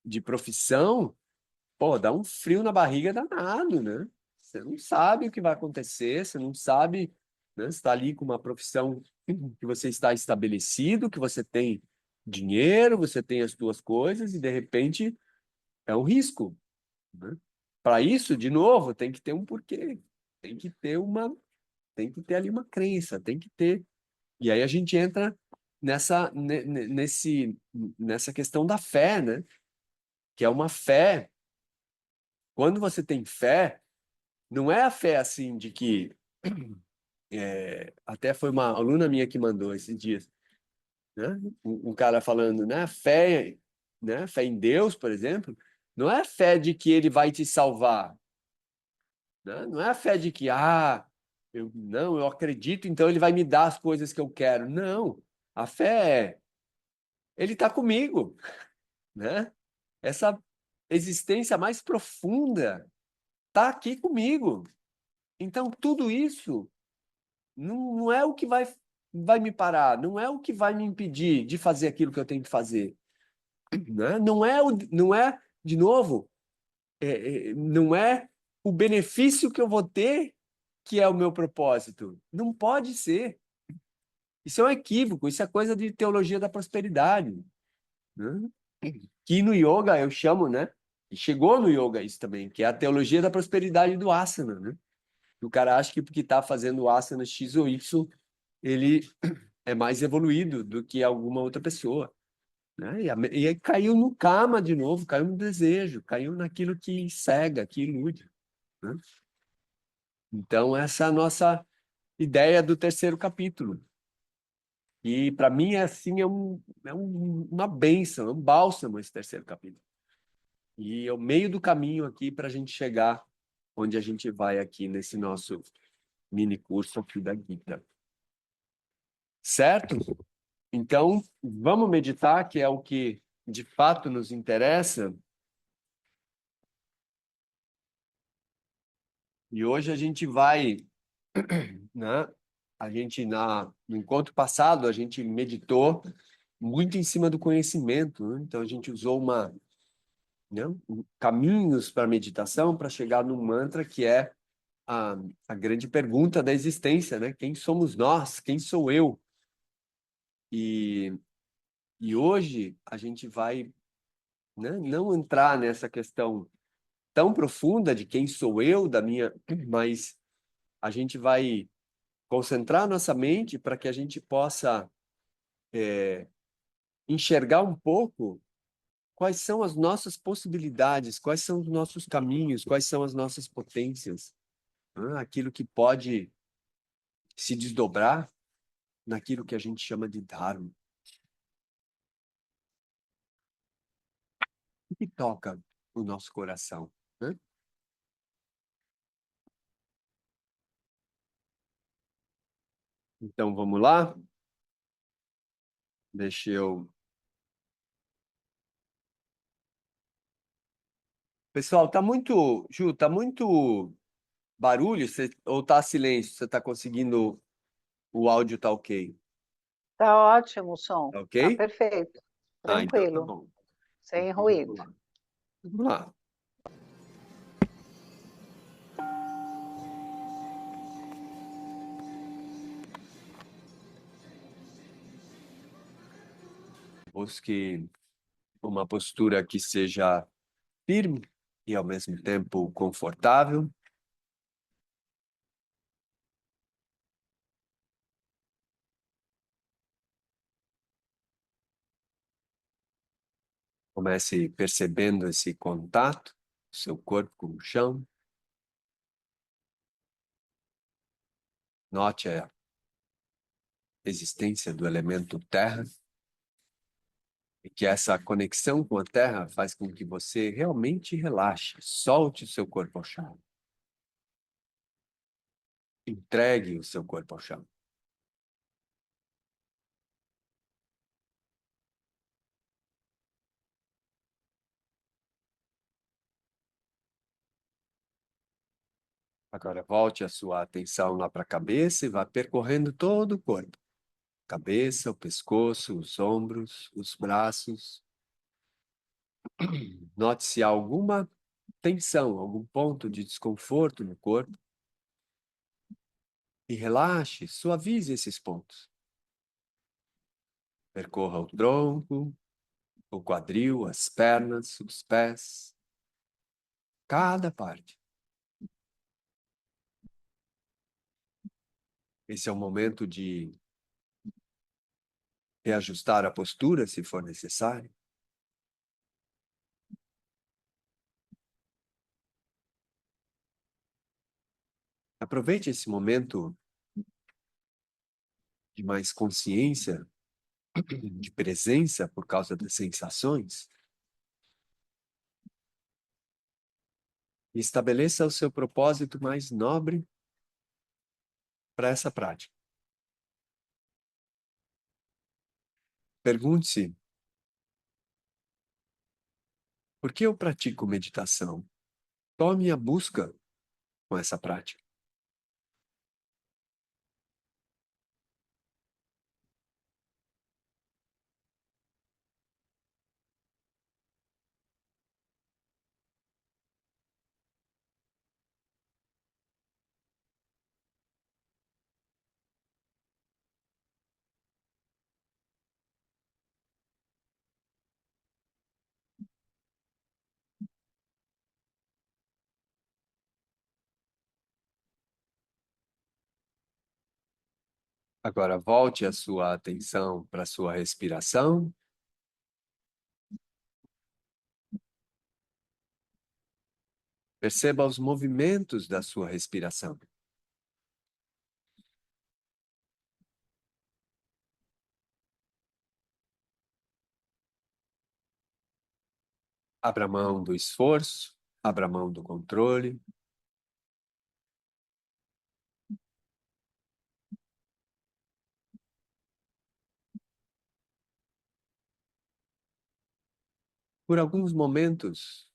de profissão, dá um frio na barriga danado, né? Você não sabe o que vai acontecer, você não sabe, né? Você está ali com uma profissão que você está estabelecido, que você tem dinheiro, você tem as suas coisas e, de repente, é um risco, né? Para isso, de novo, tem que ter um porquê, tem que ter tem que ter ali uma crença, tem que ter. E aí a gente entra nessa questão da fé, né? Que é uma fé. Quando você tem fé, não é a fé assim de que até foi uma aluna minha que mandou esses dias. né? Um cara falando, né? Fé, né? Fé em Deus, por exemplo, não é fé de que ele vai te salvar, né? Não é a fé de que, eu acredito, então ele vai me dar as coisas que eu quero. Não. A fé é, ele está comigo, né? Essa existência mais profunda está aqui comigo. Então, tudo isso não é o que vai me parar, não é o que vai me impedir de fazer aquilo que eu tenho que fazer, né? Não é, de novo, não é o benefício que eu vou ter que é o meu propósito. Não pode ser. Isso é um equívoco, isso é coisa de teologia da prosperidade, né? Que no yoga eu chamo, né? E chegou no yoga isso também, que é a teologia da prosperidade do asana, né? O cara acha que porque está fazendo o asana X ou Y, ele é mais evoluído do que alguma outra pessoa, né? E aí caiu no kama de novo, caiu no desejo, caiu naquilo que cega, que ilude, né? Então, essa é a nossa ideia do terceiro capítulo. E para mim é assim, uma bênção, é um bálsamo esse terceiro capítulo. E é o meio do caminho aqui para a gente chegar onde a gente vai aqui nesse nosso mini curso aqui da Gita. Certo? Então, vamos meditar, que é o que de fato nos interessa. E hoje a gente vai, né? No encontro passado, a gente meditou muito em cima do conhecimento, né? Então, a gente usou né, caminhos para meditação para chegar no mantra que é a, a grande pergunta da existência, né? Quem somos nós? Quem sou eu? E, e hoje a gente vai, né, não entrar nessa questão tão profunda de quem sou eu, mas a gente vai concentrar nossa mente para que a gente possa enxergar um pouco quais são as nossas possibilidades, quais são os nossos caminhos, quais são as nossas potências, né? Aquilo que pode se desdobrar naquilo que a gente chama de Dharma. O que toca o nosso coração, né? Então, vamos lá? Deixa eu... Pessoal, tá muito barulho, ou tá silêncio? Você tá conseguindo, o áudio tá ok? Tá ótimo o som, Tá tá ok? perfeito, Então tá tranquilo, bom. sem Então, vamos ruído. lá. Vamos lá. Busque uma postura que seja firme e, ao mesmo tempo, confortável. Comece percebendo esse contato, seu corpo com o chão. Note a existência do elemento terra e que essa conexão com a terra faz com que você realmente relaxe, solte o seu corpo ao chão. Entregue o seu corpo ao chão. Agora volte a sua atenção lá para a cabeça e vá percorrendo todo o corpo. Cabeça, o pescoço, os ombros, os braços. Note se há alguma tensão, algum ponto de desconforto no corpo. E relaxe, suavize esses pontos. Percorra o tronco, o quadril, as pernas, os pés, cada parte. Esse é o momento de reajustar a postura, se for necessário. Aproveite esse momento de mais consciência de presença por causa das sensações, e estabeleça o seu propósito mais nobre para essa prática. Pergunte-se: por que eu pratico meditação? Qual a minha busca com essa prática? Agora volte a sua atenção para a sua respiração. Perceba os movimentos da sua respiração. Abra mão do esforço, abra mão do controle. Por alguns momentos,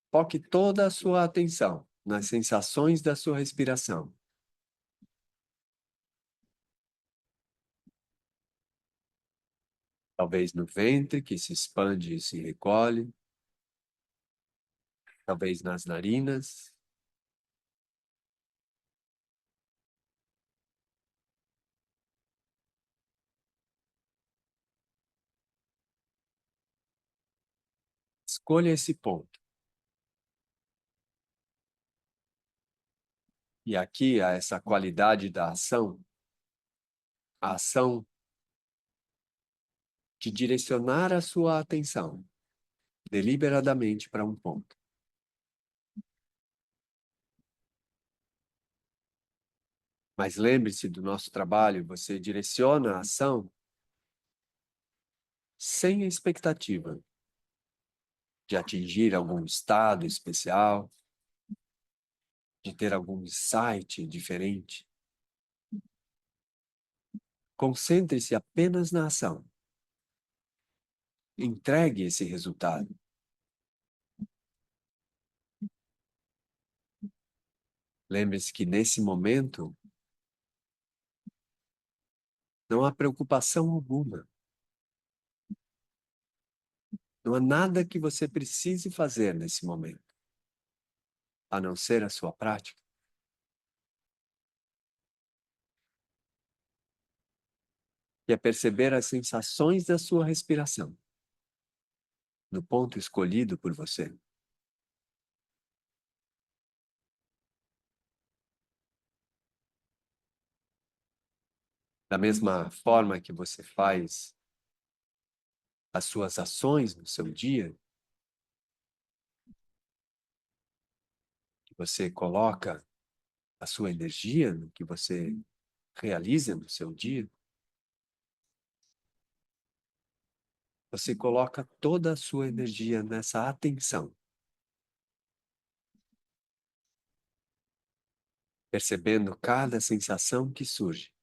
foque toda a sua atenção nas sensações da sua respiração. Talvez no ventre, que se expande e se recolhe. Talvez nas narinas. Escolha esse ponto. E aqui há essa qualidade da ação, a ação de direcionar a sua atenção deliberadamente para um ponto. Mas lembre-se do nosso trabalho, você direciona a ação sem a expectativa de atingir algum estado especial, de ter algum insight diferente. Concentre-se apenas na ação. Entregue esse resultado. Lembre-se que nesse momento não há preocupação alguma. Não há nada que você precise fazer nesse momento, a não ser a sua prática. E é perceber as sensações da sua respiração, no ponto escolhido por você. Da mesma forma que você faz as suas ações no seu dia, que você coloca a sua energia no que você realiza no seu dia, você coloca toda a sua energia nessa atenção, percebendo cada sensação que surge.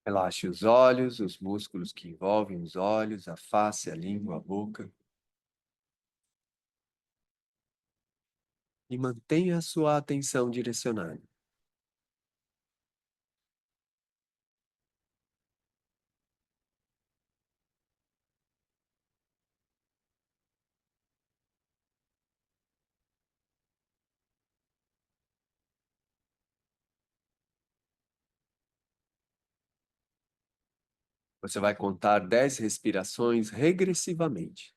Relaxe os olhos, os músculos que envolvem os olhos, a face, a língua, a boca. E mantenha a sua atenção direcionada. Você vai contar 10 respirações regressivamente.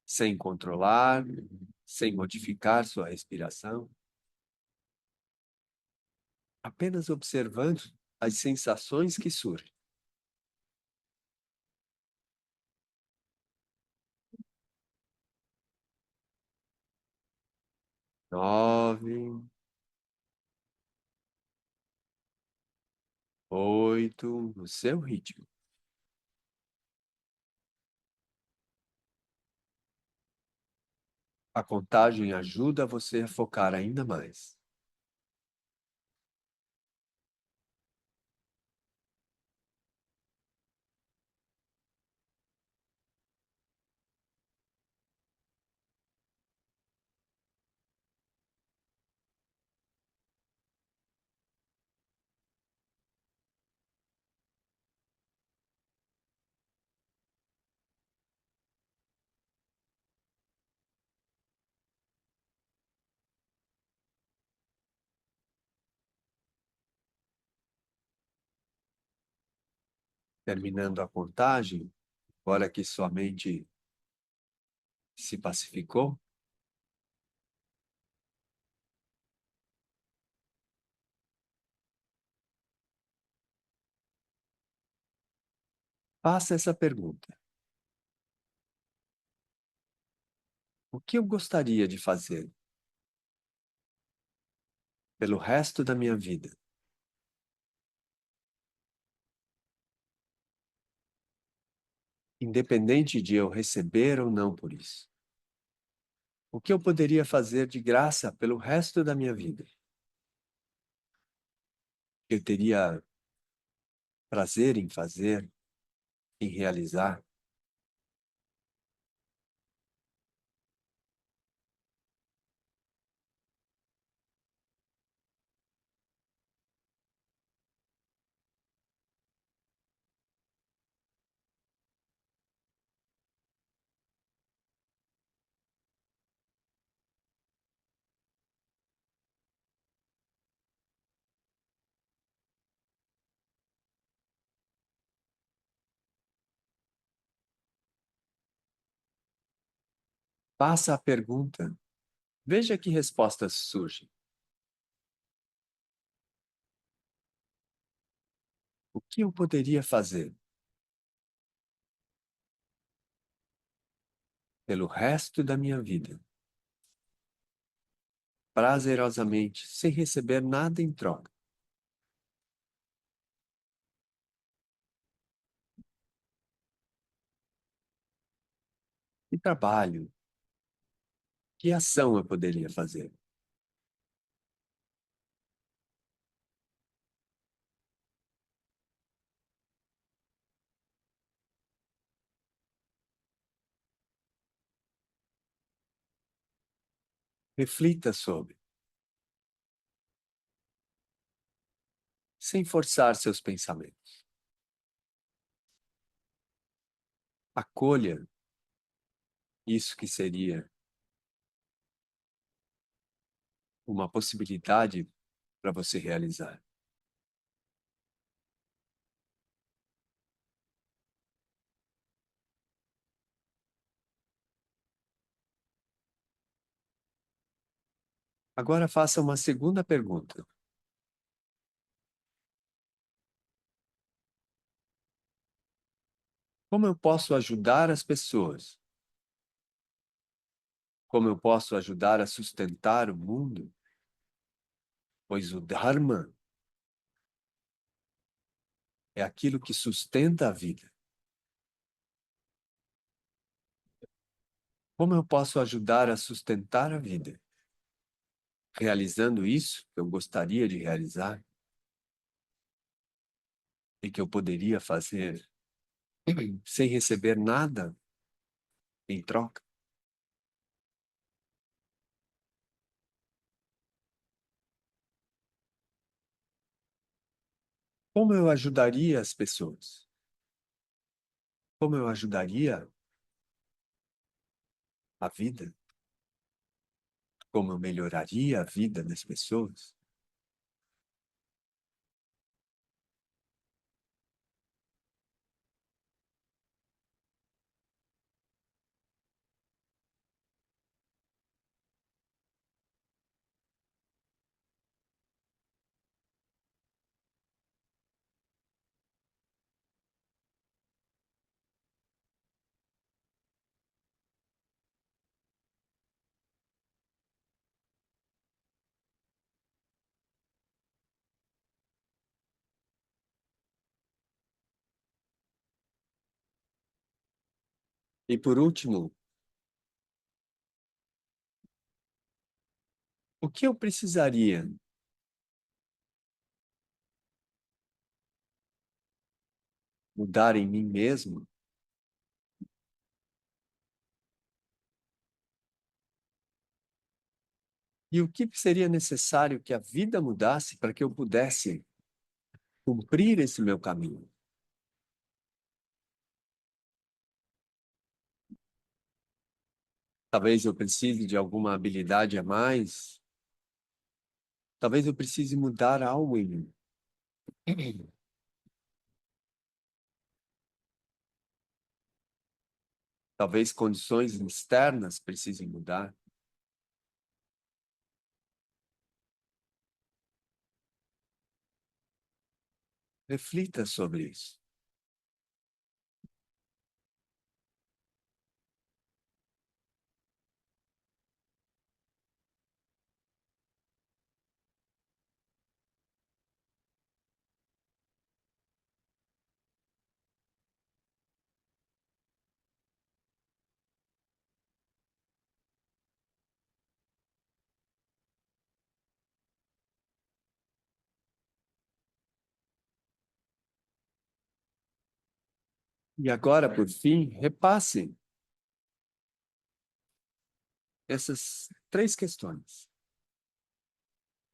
Sem controlar, sem modificar sua respiração. Apenas observando as sensações que surgem. 9, 8, no seu ritmo. A contagem ajuda você a focar ainda mais. Terminando a contagem, agora que sua mente se pacificou, faça essa pergunta: o que eu gostaria de fazer pelo resto da minha vida? Independente de eu receber ou não por isso. O que eu poderia fazer de graça pelo resto da minha vida? Eu teria prazer em fazer, em realizar. Faça a pergunta. Veja que respostas surgem. O que eu poderia fazer pelo resto da minha vida, prazerosamente, sem receber nada em troca? Que trabalho, que ação eu poderia fazer? Reflita sobre, sem forçar seus pensamentos. Acolha isso que seria uma possibilidade para você realizar. Agora faça uma segunda pergunta. Como eu posso ajudar as pessoas? Como eu posso ajudar a sustentar o mundo? Pois o Dharma é aquilo que sustenta a vida. Como eu posso ajudar a sustentar a vida? Realizando isso que eu gostaria de realizar e que eu poderia fazer sem receber nada em troca? Como eu ajudaria as pessoas? Como eu ajudaria a vida? Como eu melhoraria a vida das pessoas? E por último, o que eu precisaria mudar em mim mesmo? E o que seria necessário que a vida mudasse para que eu pudesse cumprir esse meu caminho? Talvez eu precise de alguma habilidade a mais. Talvez eu precise mudar algo em mim. Talvez condições externas precisem mudar. Reflita sobre isso. E agora, por fim, repasse essas três questões.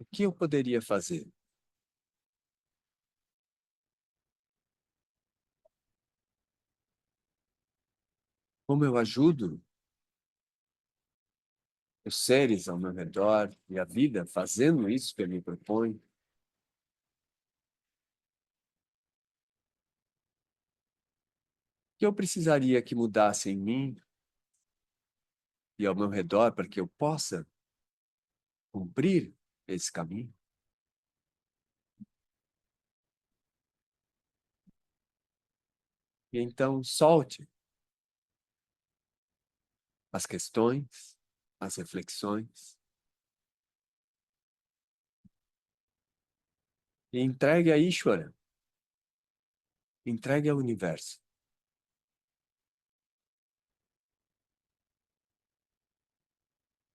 O que eu poderia fazer? Como eu ajudo os seres ao meu redor e a vida fazendo isso que eu me proponho? O que eu precisaria que mudasse em mim e ao meu redor para que eu possa cumprir esse caminho? E então solte as questões, as reflexões e entregue a Ishvara, entregue ao universo.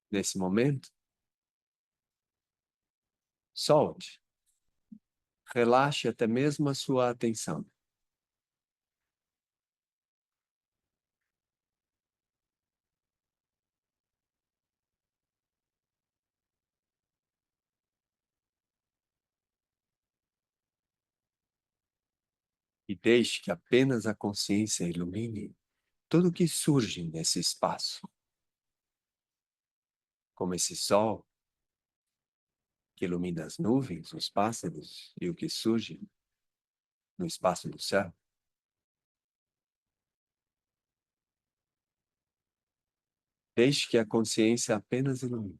Nesse momento, solte, relaxe até mesmo a sua atenção. E deixe que apenas a consciência ilumine tudo o que surge nesse espaço, como esse sol que ilumina as nuvens, os pássaros e o que surge no espaço do céu. Deixe que a consciência apenas ilumine.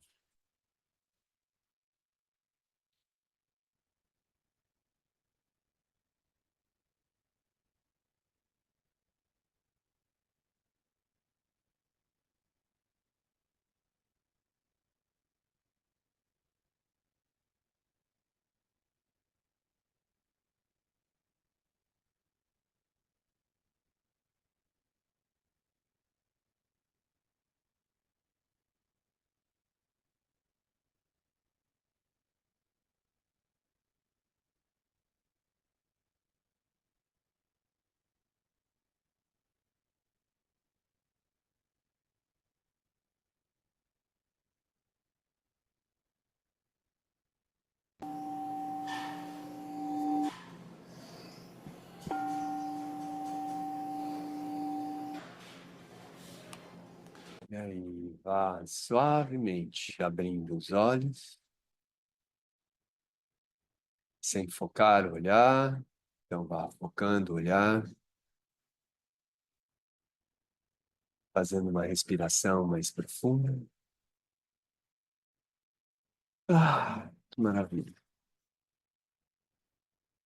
E aí, vá suavemente abrindo os olhos, sem focar o olhar. Então, vá focando o olhar, fazendo uma respiração mais profunda. Que maravilha.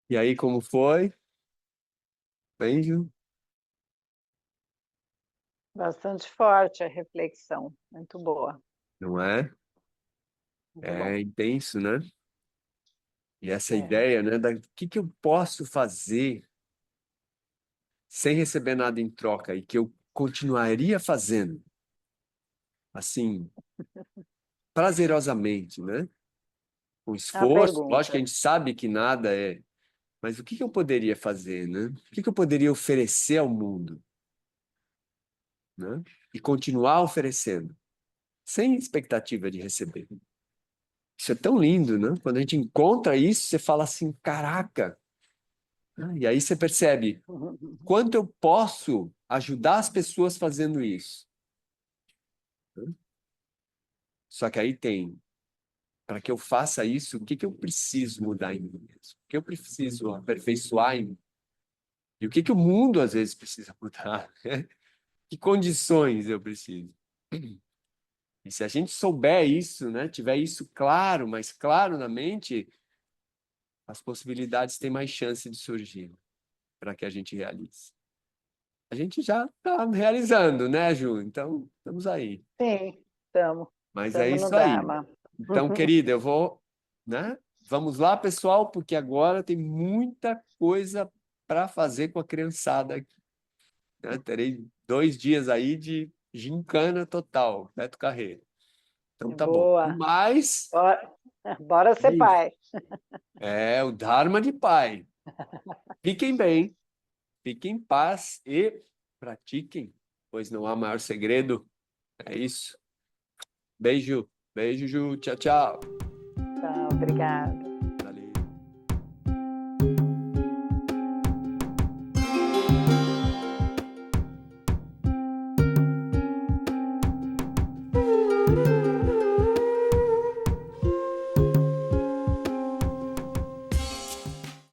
E aí, como foi? Beijo, Bastante forte a reflexão. Muito boa. não é? Muito bom. É intenso, né? E essa É. ideia, né, da que eu posso fazer sem receber nada em troca e que eu continuaria fazendo? Assim, prazerosamente, né? Com A esforço, lógico que a pergunta. gente sabe que nada é, mas o que que eu poderia fazer, né? O que que eu poderia oferecer ao mundo, né? E continuar oferecendo, sem expectativa de receber. Isso é tão lindo, né? Quando a gente encontra isso, você fala assim, caraca, né? E aí você percebe quanto eu posso ajudar as pessoas fazendo isso, né? Só que aí tem, para que eu faça isso, o que que eu preciso mudar em mim mesmo? O que eu preciso aperfeiçoar em mim? E o que que o mundo às vezes precisa mudar? Que condições eu preciso? E se a gente souber isso, né, tiver isso claro, mais claro na mente, as possibilidades têm mais chance de surgir para que a gente realize. A gente já está realizando, né, Ju? Então, estamos aí. Sim, estamos. Mas é Estamos no isso aí. Dharma. Então, querida, eu vou, né? Vamos lá, pessoal, porque agora tem muita coisa para fazer com a criançada aqui, né? Terei 2 dias aí de gincana total, Beto Carreiro. Então, tá bom. Boa. Mas Bora, bora é ser isso. pai. É o Dharma de pai. Fiquem bem, fiquem em paz e pratiquem, pois não há maior segredo. É isso. Beijo, beijo, Ju. Tchau, tchau. Tá, obrigada.